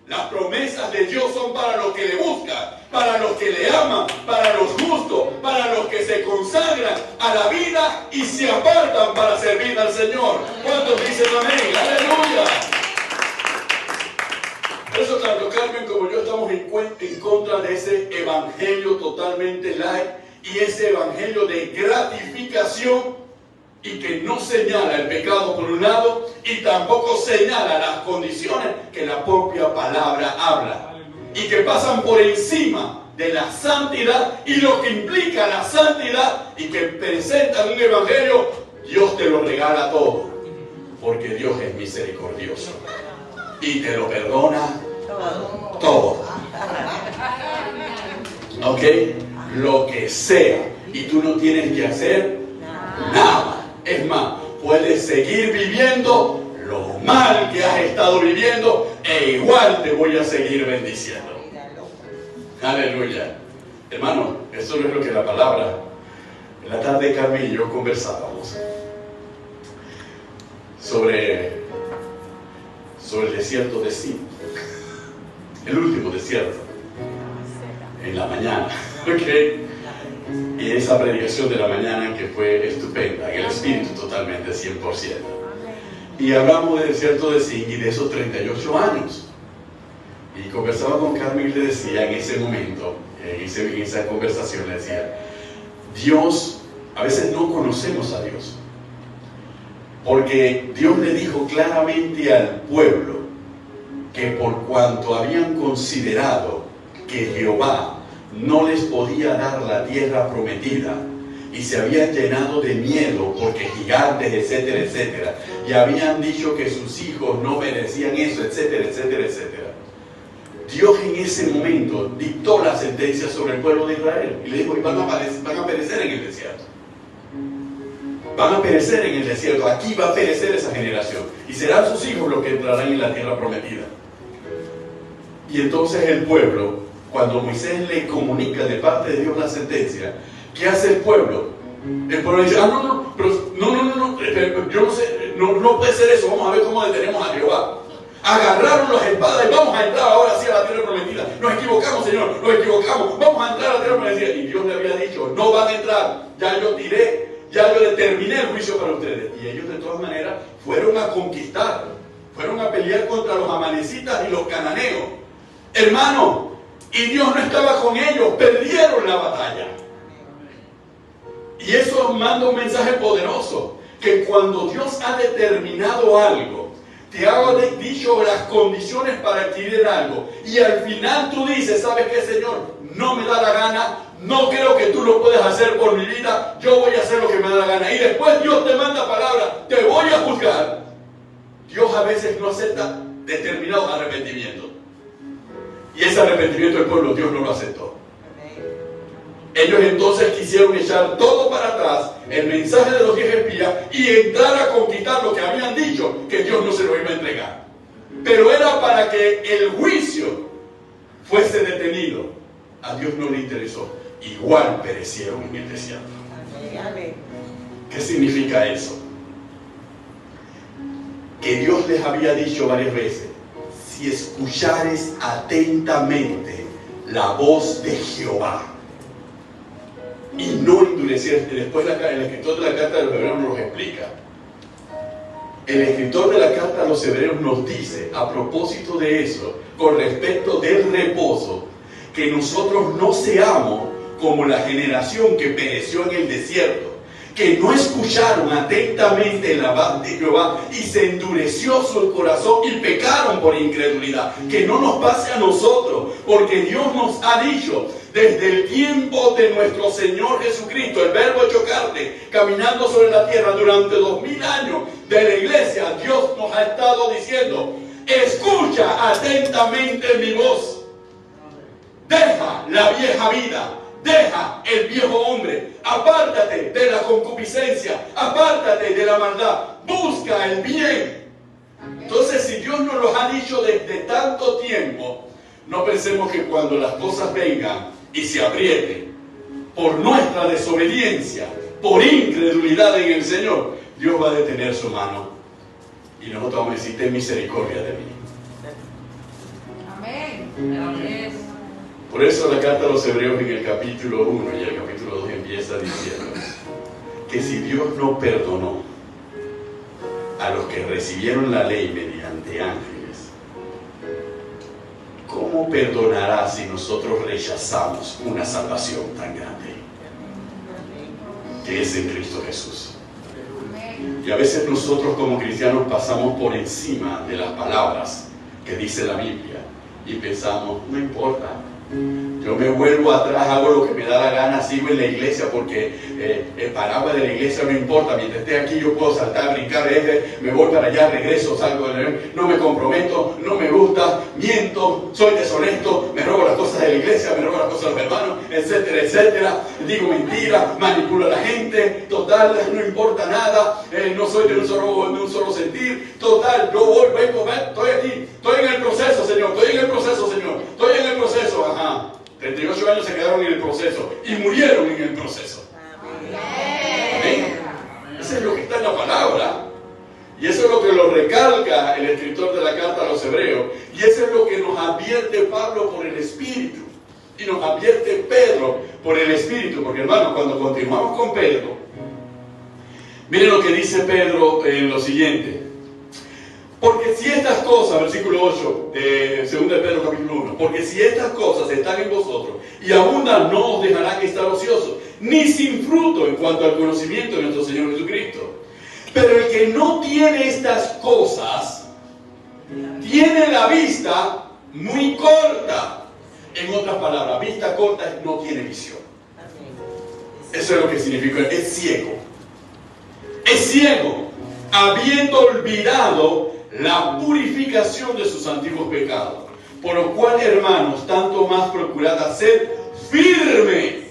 las promesas de Dios son para los que le buscan, para los que le aman, para los justos, para los que se consagran a la vida y se apartan para servir al Señor. ¿Cuántos dicen amén? ¡Aleluya! en contra de ese evangelio totalmente light y ese evangelio de gratificación y que no señala el pecado por un lado y tampoco señala las condiciones que la propia palabra habla y que pasan por encima de la santidad y lo que implica la santidad y que presentan un evangelio. Dios te lo regala todo porque Dios es misericordioso y te lo perdona todo. ¿Ok? Lo que sea. Y tú no tienes que hacer nada. Es más, puedes seguir viviendo lo mal que has estado viviendo e igual te voy a seguir bendiciendo. Aleluya. Hermano, eso no es lo que la palabra. En la tarde Carmen y yo conversábamos sobre el desierto de Sin, el último desierto, en la mañana, ¿ok? Y esa predicación de la mañana que fue estupenda, en el espíritu totalmente 100%. Y hablamos del desierto de Sin y de esos 38 años. Y conversaba con Carmen y le decía en ese momento, en esa conversación, le decía, Dios, a veces no conocemos a Dios. Porque Dios le dijo claramente al pueblo que por cuanto habían considerado que Jehová no les podía dar la tierra prometida y se habían llenado de miedo porque gigantes, etcétera, etcétera, y habían dicho que sus hijos no merecían eso, etcétera, etcétera, etcétera. Dios en ese momento dictó la sentencia sobre el pueblo de Israel y le dijo, y van a perecer en el desierto. Van a perecer en el desierto, aquí va a perecer esa generación y serán sus hijos los que entrarán en la tierra prometida. Y entonces el pueblo, cuando Moisés le comunica de parte de Dios la sentencia, ¿qué hace el pueblo? El pueblo dice, no, yo no sé, no puede ser eso, vamos a ver cómo detenemos a Jehová. Agarraron las espadas y vamos a entrar ahora sí a la tierra prometida. Nos equivocamos, Señor, nos equivocamos, vamos a entrar a la tierra prometida. Y Dios le había dicho, no van a entrar, ya yo determiné el juicio para ustedes. Y ellos de todas maneras fueron a conquistar, fueron a pelear contra los amalecitas y los cananeos. Hermano, y Dios no estaba con ellos, perdieron la batalla. Y eso manda un mensaje poderoso, que cuando Dios ha determinado algo, te ha dicho las condiciones para adquirir algo, y al final tú dices, ¿sabes qué, Señor? No me da la gana, no creo que tú lo puedas hacer por mi vida, yo voy a hacer lo que me da la gana. Y después Dios te manda palabra, te voy a juzgar. Dios a veces no acepta determinado arrepentimiento. Y ese arrepentimiento del pueblo, Dios no lo aceptó. Ellos entonces quisieron echar todo para atrás, el mensaje de los 10 espías, y entrar a conquistar lo que habían dicho, que Dios no se lo iba a entregar. Pero era para que el juicio fuese detenido. A Dios no le interesó. Igual perecieron en el desierto. ¿Qué significa eso? Que Dios les había dicho varias veces, si escuchares atentamente la voz de Jehová y no endurecieres. Después el escritor de la carta de los hebreos nos explica. El escritor de la carta a los hebreos nos dice, a propósito de eso, con respecto del reposo, que nosotros no seamos como la generación que pereció en el desierto, que no escucharon atentamente la voz de Jehová y se endureció su corazón y pecaron por incredulidad. Que no nos pase a nosotros, porque Dios nos ha dicho desde el tiempo de nuestro Señor Jesucristo, el verbo hecho carne, caminando sobre la tierra durante 2000 años de la iglesia, Dios nos ha estado diciendo, escucha atentamente mi voz, deja la vieja vida, deja el viejo hombre, apártate de la concupiscencia, apártate de la maldad, busca el bien. Entonces, si Dios nos lo ha dicho desde tanto tiempo, no pensemos que cuando las cosas vengan y se aprieten por nuestra desobediencia, por incredulidad en el Señor, Dios va a detener su mano y nosotros vamos a decir, ten misericordia de mí. Amén. Amén. Por eso la carta a los hebreos en el capítulo 1 y el capítulo 2 empieza diciendo que si Dios no perdonó a los que recibieron la ley mediante ángeles, ¿cómo ¿cómo perdonará si nosotros rechazamos una salvación tan grande que es en Cristo Jesús? Y a veces nosotros como cristianos pasamos por encima de las palabras que dice la Biblia y pensamos, no importa, yo me vuelvo atrás, hago lo que me da la gana, sigo en la iglesia porque el paraguas de la iglesia no importa, mientras esté aquí yo puedo saltar, brincar, me voy para allá, regreso, salgo de la iglesia, no me comprometo, no me gusta, miento, soy deshonesto, me robo las cosas de la iglesia, me robo las cosas de los hermanos, etcétera, etcétera, digo mentira, manipulo a la gente, total, no importa nada, no soy de un solo sentir, total, yo voy, vengo, estoy aquí, estoy en el proceso, Señor, estoy en el proceso, Señor, estoy en el proceso, ajá. 38 años se quedaron en el proceso y murieron en el proceso. Amén. Eso es lo que está en la palabra. Y eso es lo que lo recalca el escritor de la carta a los hebreos. Y eso es lo que nos advierte Pablo por el Espíritu. Y nos advierte Pedro por el Espíritu. Porque hermanos, cuando continuamos con Pedro, miren lo que dice Pedro en lo siguiente. Porque si estas cosas, versículo 8, 2 de Pedro capítulo 1, porque si estas cosas están en vosotros y abundan, no os dejarán estar ociosos, ni sin fruto en cuanto al conocimiento de nuestro Señor Jesucristo. Pero el que no tiene estas cosas, tiene la vista muy corta. En otras palabras, vista corta es no tiene visión. Eso es lo que significa, es ciego. Es ciego, habiendo olvidado la purificación de sus antiguos pecados. Por lo cual, hermanos, tanto más procurad hacer firme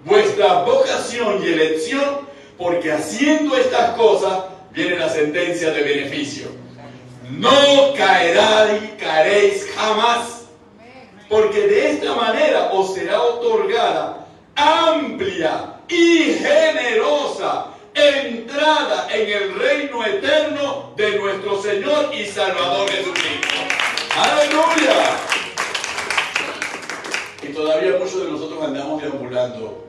vuestra vocación y elección, porque haciendo estas cosas viene la sentencia de beneficio. No caeréis jamás, porque de esta manera os será otorgada amplia y generosa entrada en el reino eterno de nuestro Señor y Salvador Jesucristo. ¡Aleluya! Y todavía muchos de nosotros andamos deambulando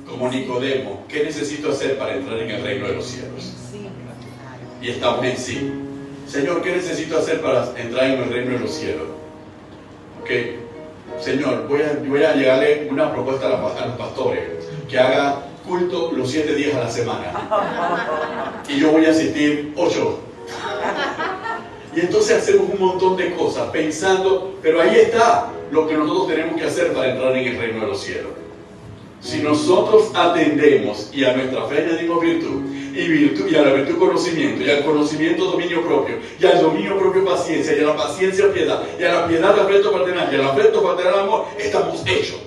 como Nicodemo. ¿Qué necesito hacer para entrar en el reino de los cielos? Y estamos en sí. Señor, ¿qué necesito hacer para entrar en el reino de los cielos? Ok, Señor, voy a llegarle una propuesta a los pastores, que haga culto los 7 días a la semana y yo voy a asistir 8. Y entonces hacemos un montón de cosas pensando, pero ahí está lo que nosotros tenemos que hacer para entrar en el reino de los cielos. Si nosotros atendemos y a nuestra fe añadimos virtud, y a la virtud conocimiento, y al conocimiento dominio propio, y al dominio propio paciencia, y a la paciencia piedad, y a la piedad afecto fraternal, y al afecto fraternal amor, estamos hechos.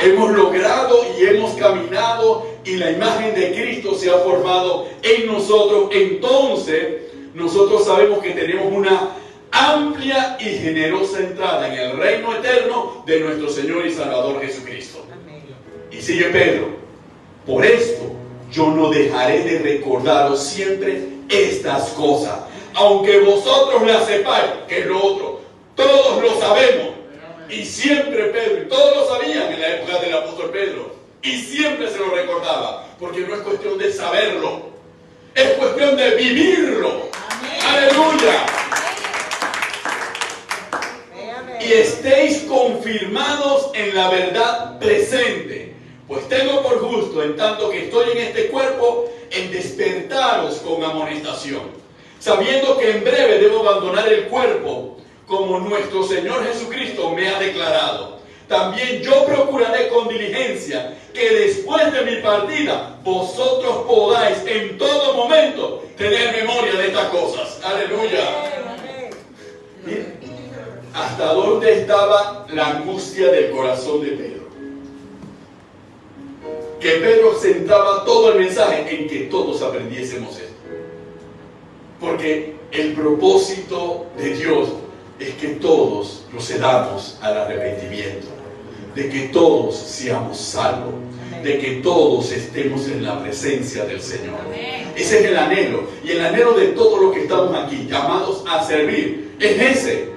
Hemos logrado y hemos caminado y la imagen de Cristo se ha formado en nosotros. Entonces nosotros sabemos que tenemos una amplia y generosa entrada en el reino eterno de nuestro Señor y Salvador Jesucristo. Y sigue Pedro: por esto yo no dejaré de recordaros siempre estas cosas, aunque vosotros las sepáis. Que es lo otro, todos lo sabemos. Y siempre Pedro, y todos lo sabían en la época del apóstol Pedro, y siempre se lo recordaba, porque no es cuestión de saberlo, es cuestión de vivirlo. Amén. Aleluya. Amén. Y estéis confirmados en la verdad presente, pues tengo por justo, en tanto que estoy en este cuerpo, en despertaros con amonestación, sabiendo que en breve debo abandonar el cuerpo, como nuestro Señor Jesucristo me ha declarado. También yo procuraré con diligencia que después de mi partida vosotros podáis en todo momento tener memoria de estas cosas. Aleluya. Miren, hasta dónde estaba la angustia del corazón de Pedro. Que Pedro centraba todo el mensaje en que todos aprendiésemos esto. Porque el propósito de Dios es que todos procedamos al arrepentimiento, de que todos seamos salvos, de que todos estemos en la presencia del Señor. Ese es el anhelo, y el anhelo de todos los que estamos aquí, llamados a servir, es ese: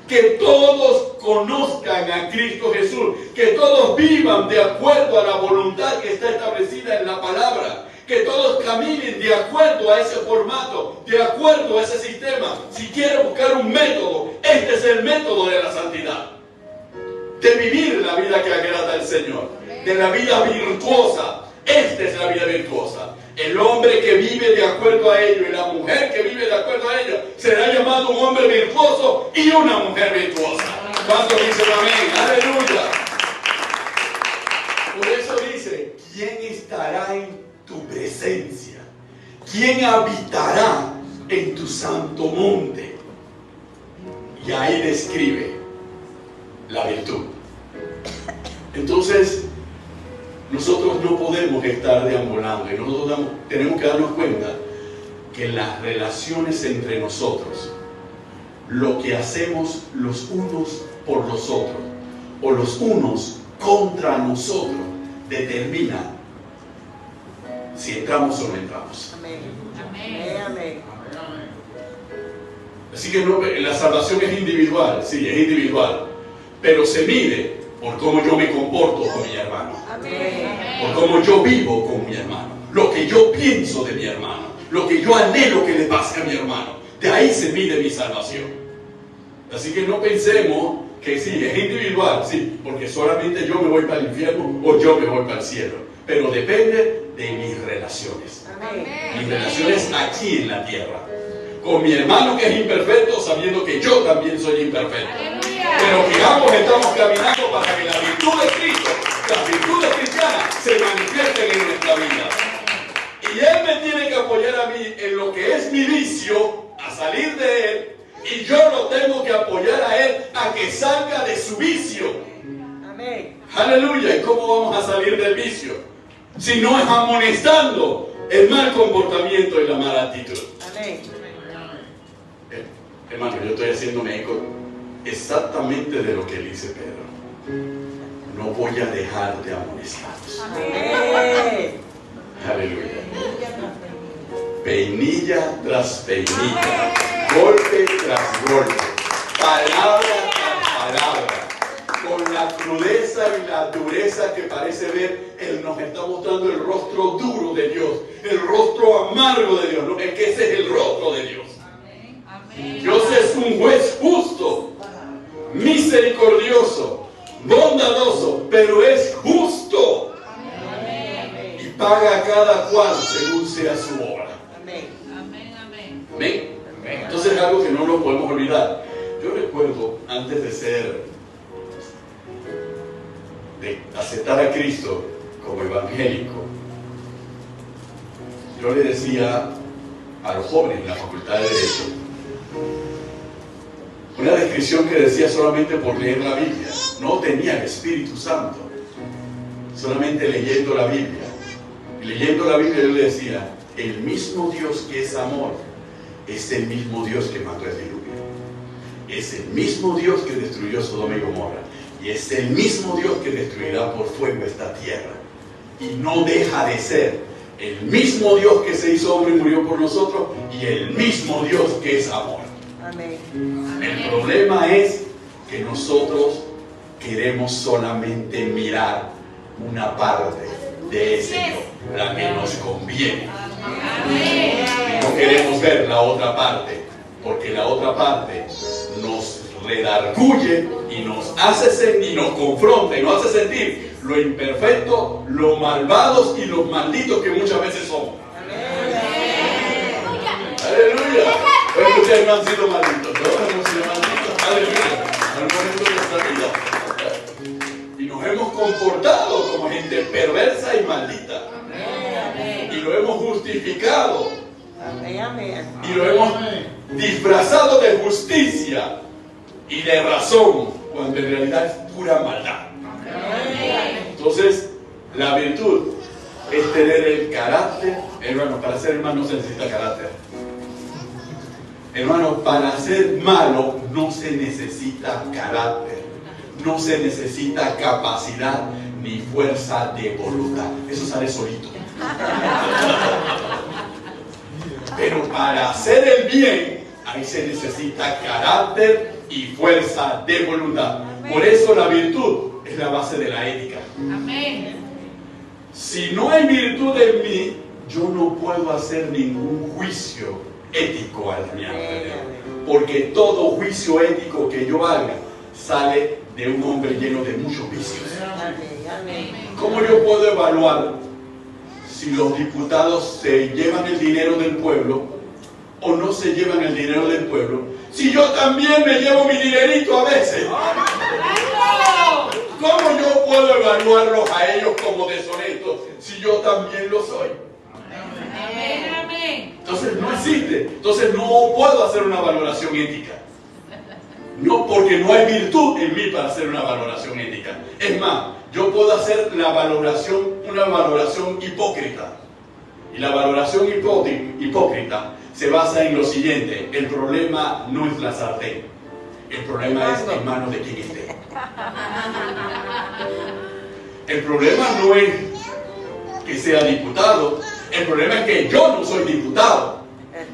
que todos conozcan a Cristo Jesús, que todos vivan de acuerdo a la voluntad que está establecida en la palabra, que todos caminen de acuerdo a ese formato, de acuerdo a ese sistema. Si quiere buscar un método, este es el método de la santidad. De vivir la vida que agrada al Señor, de la vida virtuosa. Esta es la vida virtuosa. El hombre que vive de acuerdo a ello y la mujer que vive de acuerdo a ello será llamado un hombre virtuoso y una mujer virtuosa. ¿Cuántos dicen amén? Aleluya. Por eso dice, ¿quién estará en tu presencia? ¿Quién habitará en tu santo monte? Y ahí describe la virtud. Entonces, nosotros no podemos estar deambulando y nosotros tenemos que darnos cuenta que las relaciones entre nosotros, lo que hacemos los unos por los otros o los unos contra nosotros, determina si entramos o no entramos. Amén. Amén. Amén. Así que la salvación es individual, sí, es individual, pero se mide por cómo yo me comporto con mi hermano, Amén. por cómo yo vivo con mi hermano, lo que yo pienso de mi hermano, lo que yo anhelo que le pase a mi hermano. De ahí se mide mi salvación. Así que no pensemos que sí, es individual, sí, porque solamente yo me voy para el infierno o yo me voy para el cielo. Pero depende de mis relaciones. Amén. Mis relaciones aquí en la tierra. Con mi hermano que es imperfecto, sabiendo que yo también soy imperfecto. Pero que ambos estamos caminando para que la virtud de Cristo, las virtudes cristianas, se manifiesten en nuestra vida. Y Él me tiene que apoyar a mí en lo que es mi vicio, a salir de él, y yo lo tengo que apoyar a él a que salga de su vicio. Amén. Aleluya. ¿Y cómo vamos a salir del vicio? Si no es amonestando el mal comportamiento y la mala actitud. Amén. Hermano, yo estoy haciéndome eco exactamente de lo que dice Pedro. No voy a dejar de amonestarlos. Amén. Aleluya. Peinilla tras peinilla, golpe tras golpe, palabra tras palabra, con la crudeza y la dureza que parece ver, Él nos está mostrando el rostro duro de Dios, el rostro amargo de Dios, es que ese es el rostro de Dios. Dios es un juez justo, misericordioso, bondadoso, pero es justo y paga a cada cual según sea su obra. Amén. Amén. Entonces es algo que no lo podemos olvidar. Yo recuerdo antes de aceptar a Cristo como evangélico, yo le decía a los jóvenes en la Facultad de Derecho una descripción que decía solamente por leer la Biblia. No tenía el Espíritu Santo, solamente leyendo la Biblia. Y leyendo la Biblia yo le decía, el mismo Dios que es amor es el mismo Dios que mandó el diluvio. Es el mismo Dios que destruyó Sodoma y Gomorra. Y es el mismo Dios que destruirá por fuego esta tierra. Y no deja de ser el mismo Dios que se hizo hombre y murió por nosotros, y el mismo Dios que es amor. Amén. El problema es que nosotros queremos solamente mirar una parte de ese Dios, la que nos conviene. No queremos ver la otra parte, porque la otra parte nos redarguye y nos hace y nos confronta y nos hace sentir lo imperfecto, lo malvados y los malditos que muchas veces somos. Aleluya. Pero que ustedes no han sido malditos, todos hemos sido malditos, aleluya, al momento de nuestra vida. Y nos hemos comportado como gente perversa y maldita. Y lo hemos justificado. Amén. Amén. Y lo hemos disfrazado de justicia y de razón, cuando en realidad es pura maldad. Entonces, la virtud es tener el carácter. Hermano, para ser hermano no se necesita carácter. Hermano, para ser malo no se necesita carácter, no se necesita capacidad ni fuerza de voluntad. Eso sale solito. Pero para hacer el bien, ahí se necesita carácter y fuerza de voluntad. Por eso la virtud es la base de la ética. Amén. Si no hay virtud en mí, yo no puedo hacer ningún juicio ético a mi alrededor, porque todo juicio ético que yo haga sale de un hombre lleno de muchos vicios. ¿Cómo yo puedo evaluar si los diputados se llevan el dinero del pueblo o no se llevan el dinero del pueblo, si yo también me llevo mi dinerito a veces? ¿Cómo yo puedo evaluarlos a ellos como deshonestos si yo también lo soy? Entonces no existe. Entonces no puedo hacer una valoración ética. No, porque no hay virtud en mí para hacer una valoración ética. Es más, yo puedo hacer una valoración hipócrita. Y la valoración hipócrita se basa en lo siguiente: el problema no es la sartén, el problema es en manos de quien esté. El problema no es que sea diputado, el problema es que yo no soy diputado.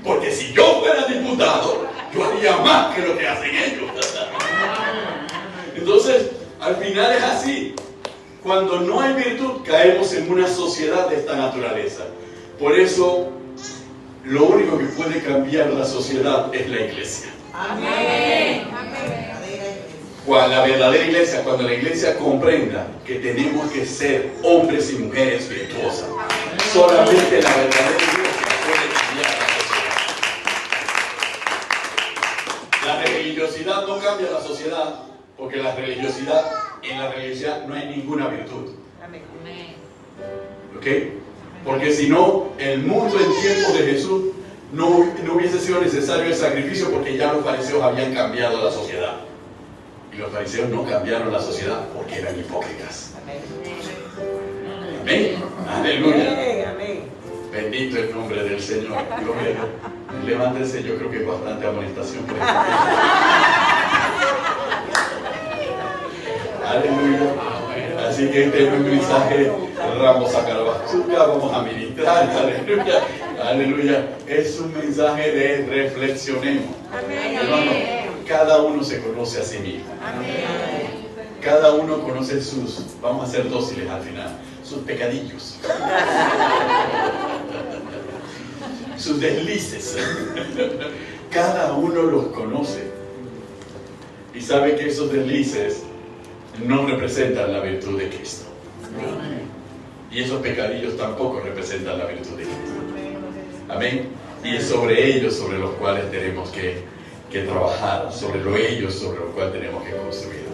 Porque si yo fuera diputado, yo haría más que lo que hacen ellos. Entonces, al final es así. Cuando no hay virtud, caemos en una sociedad de esta naturaleza. Por eso, lo único que puede cambiar la sociedad es la iglesia. Amén. La verdadera iglesia, cuando la iglesia comprenda que tenemos que ser hombres y mujeres virtuosas, solamente la verdadera iglesia puede cambiar la sociedad. La religiosidad no cambia la sociedad, porque en la religiosidad no hay ninguna virtud. ¿Ok? Porque si no, el mundo en tiempos de Jesús no hubiese sido necesario el sacrificio, porque ya los fariseos habían cambiado la sociedad. Y los fariseos no cambiaron la sociedad porque eran hipócritas. Amén. Aleluya. Bendito el nombre del Señor. Gloria a Dios. Levántense, yo creo que es bastante amonestación. Aleluya. Así que este es un mensaje Ramos a Carabachuca, vamos a ministrar. Aleluya. Aleluya. Es un mensaje de reflexionemos. Hermano, cada uno se conoce a sí mismo. Cada uno conoce vamos a ser dóciles al final, sus pecadillos, sus deslices. Cada uno los conoce y sabe que esos deslices no representan la virtud de Cristo. Y esos pecadillos tampoco representan la virtud de Cristo. Amén. Y es sobre ellos sobre los cuales tenemos que trabajar, sobre ellos sobre los cuales tenemos que construir.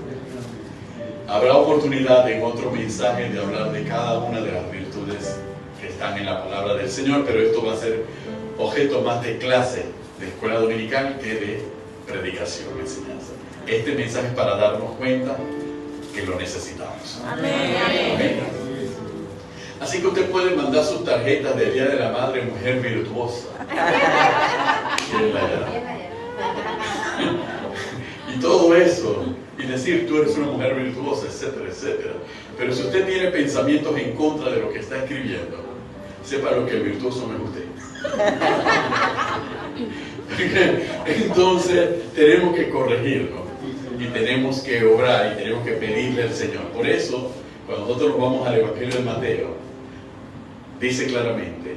Habrá oportunidad en otro mensaje de hablar de cada una de las virtudes que están en la palabra del Señor, pero esto va a ser objeto más de clase, de escuela dominical, que de predicación, enseñanza. Este mensaje es para darnos cuenta que lo necesitamos. Amén. Amén. Así que usted puede mandar sus tarjetas del Día de la Madre Mujer Virtuosa. Y todo eso, y decir tú eres una mujer virtuosa, etcétera, etcétera. Pero si usted tiene pensamientos en contra de lo que está escribiendo, sepa lo que el virtuoso no es usted. Entonces tenemos que corregirlo y tenemos que obrar y tenemos que pedirle al Señor. Por eso, cuando nosotros vamos al Evangelio de Mateo, dice claramente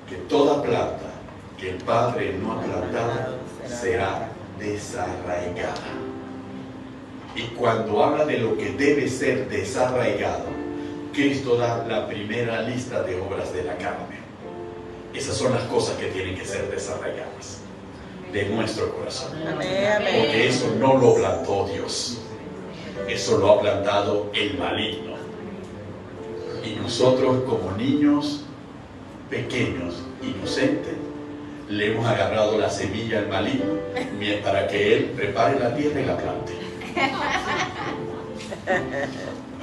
que toda planta que el Padre no ha plantado será desarraigada. Y cuando habla de lo que debe ser desarraigado, Cristo da la primera lista de obras de la carne. Esas son las cosas que tienen que ser desarraigadas de nuestro corazón. Porque eso no lo plantó Dios, eso lo ha plantado el maligno. Y nosotros, como niños pequeños, inocentes, le hemos agarrado la semilla al maligno para que él prepare la tierra y la plante.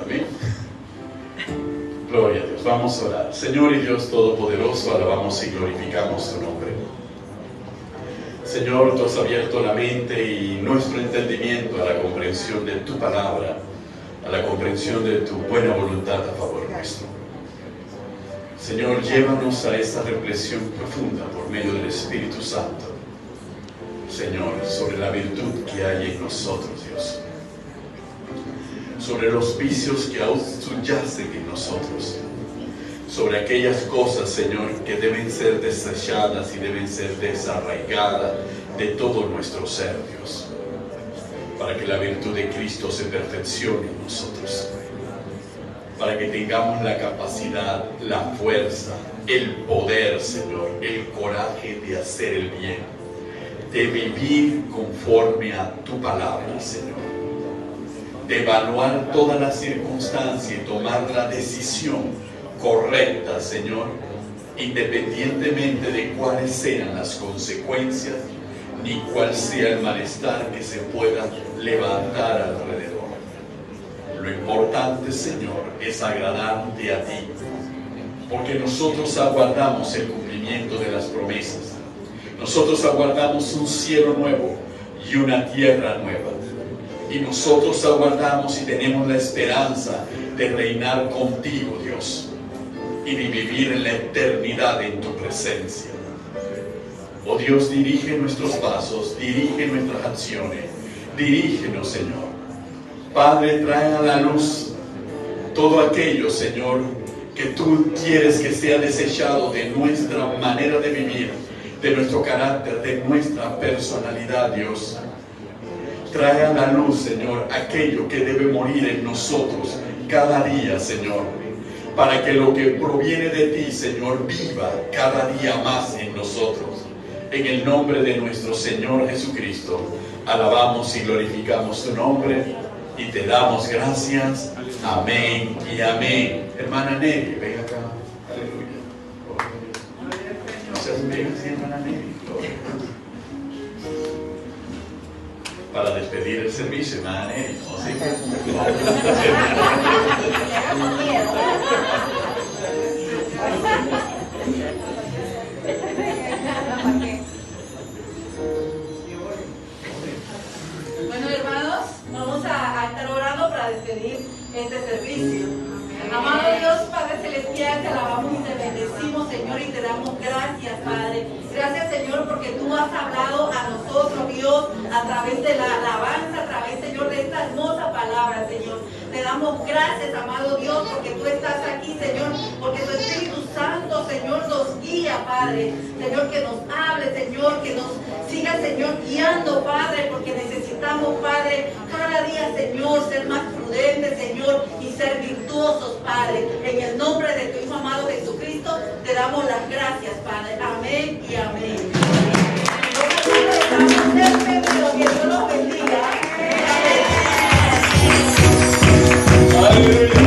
Amén. Gloria a Dios. Vamos a orar. Señor y Dios Todopoderoso, alabamos y glorificamos tu nombre. Señor, tú has abierto la mente y nuestro entendimiento a la comprensión de tu palabra, a la comprensión de tu buena voluntad a favor nuestro. Señor, llévanos a esta reflexión profunda por medio del Espíritu Santo, Señor, sobre la virtud que hay en nosotros, Dios, sobre los vicios que aún subyacen en nosotros, sobre aquellas cosas, Señor, que deben ser desechadas y deben ser desarraigadas de todo nuestro ser, Dios, para que la virtud de Cristo se perfeccione en nosotros, para que tengamos la capacidad, la fuerza, el poder, Señor, el coraje de hacer el bien, de vivir conforme a tu palabra, Señor, de evaluar todas las circunstancias y tomar la decisión correcta, Señor, independientemente de cuáles sean las consecuencias, ni cuál sea el malestar que se pueda levantar alrededor. Lo importante, Señor, es agradarte a ti, porque nosotros aguardamos el cumplimiento de las promesas. Nosotros aguardamos un cielo nuevo y una tierra nueva. Y nosotros aguardamos y tenemos la esperanza de reinar contigo, Dios, y de vivir en la eternidad en tu presencia. Oh Dios, dirige nuestros pasos, dirige nuestras acciones, dirígenos, Señor. Padre, trae a la luz todo aquello, Señor, que tú quieres que sea desechado de nuestra manera de vivir, de nuestro carácter, de nuestra personalidad, Dios. Trae a la luz, Señor, aquello que debe morir en nosotros cada día, Señor, para que lo que proviene de ti, Señor, viva cada día más en nosotros. En el nombre de nuestro Señor Jesucristo, alabamos y glorificamos tu nombre y te damos gracias. Amén y amén. Hermana Nelly, ven acá. Aleluya. Gracias, ven así, hermana Nelly. Para despedir el servicio, hermana Nelly. ¿No? ¿Sí? Bueno, hermanos, vamos a estar orando para despedir este servicio. Amado Dios, Padre Celestial, te alabamos y te bendecimos, Señor, y te damos gracias, Padre. Gracias, Señor, porque tú has hablado a nosotros, Dios, a través de la alabanza, a través, Señor, de esta hermosa palabra, Señor. Te damos gracias, amado Dios, porque tú estás aquí, Señor, porque tu Espíritu Santo, Señor, nos guía, Padre. Señor, que nos hable, Señor, que nos siga, Señor, guiando, Padre, porque necesitamos, Padre, cada día, Señor, ser más prudentes, Señor, y ser virtuosos, Padre. En el nombre de tu Hijo amado Jesucristo, te damos las gracias, Padre. Amén y amén. Que Dios los bendiga. Aleluya.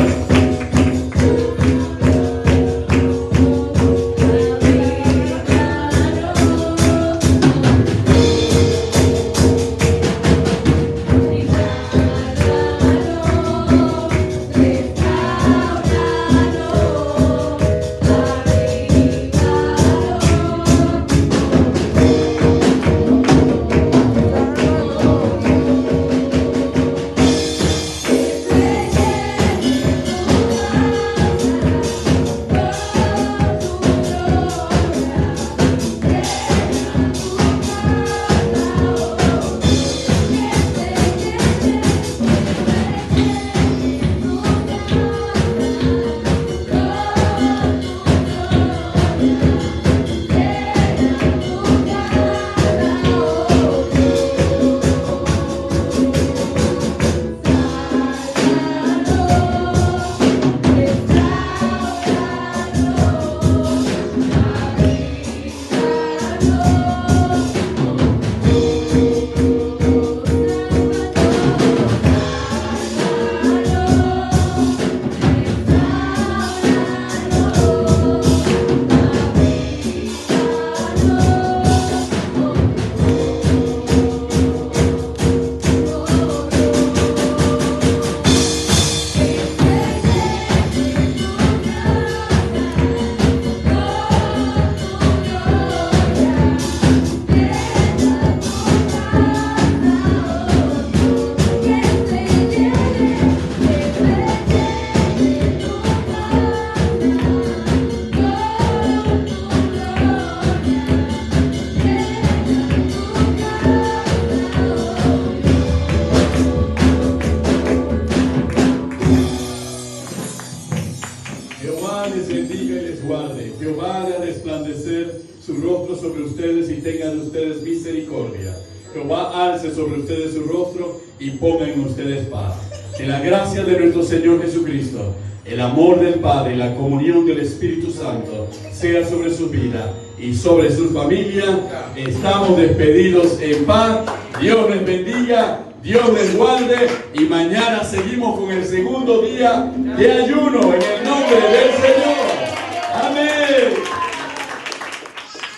rostro sobre ustedes y tenga de ustedes misericordia. Jehová alce sobre ustedes su rostro y ponga en ustedes paz. Que la gracia de nuestro Señor Jesucristo, el amor del Padre y la comunión del Espíritu Santo sea sobre su vida y sobre su familia. Estamos despedidos en paz. Dios les bendiga, Dios les guarde y mañana seguimos con el segundo día de ayuno en el nombre del Señor.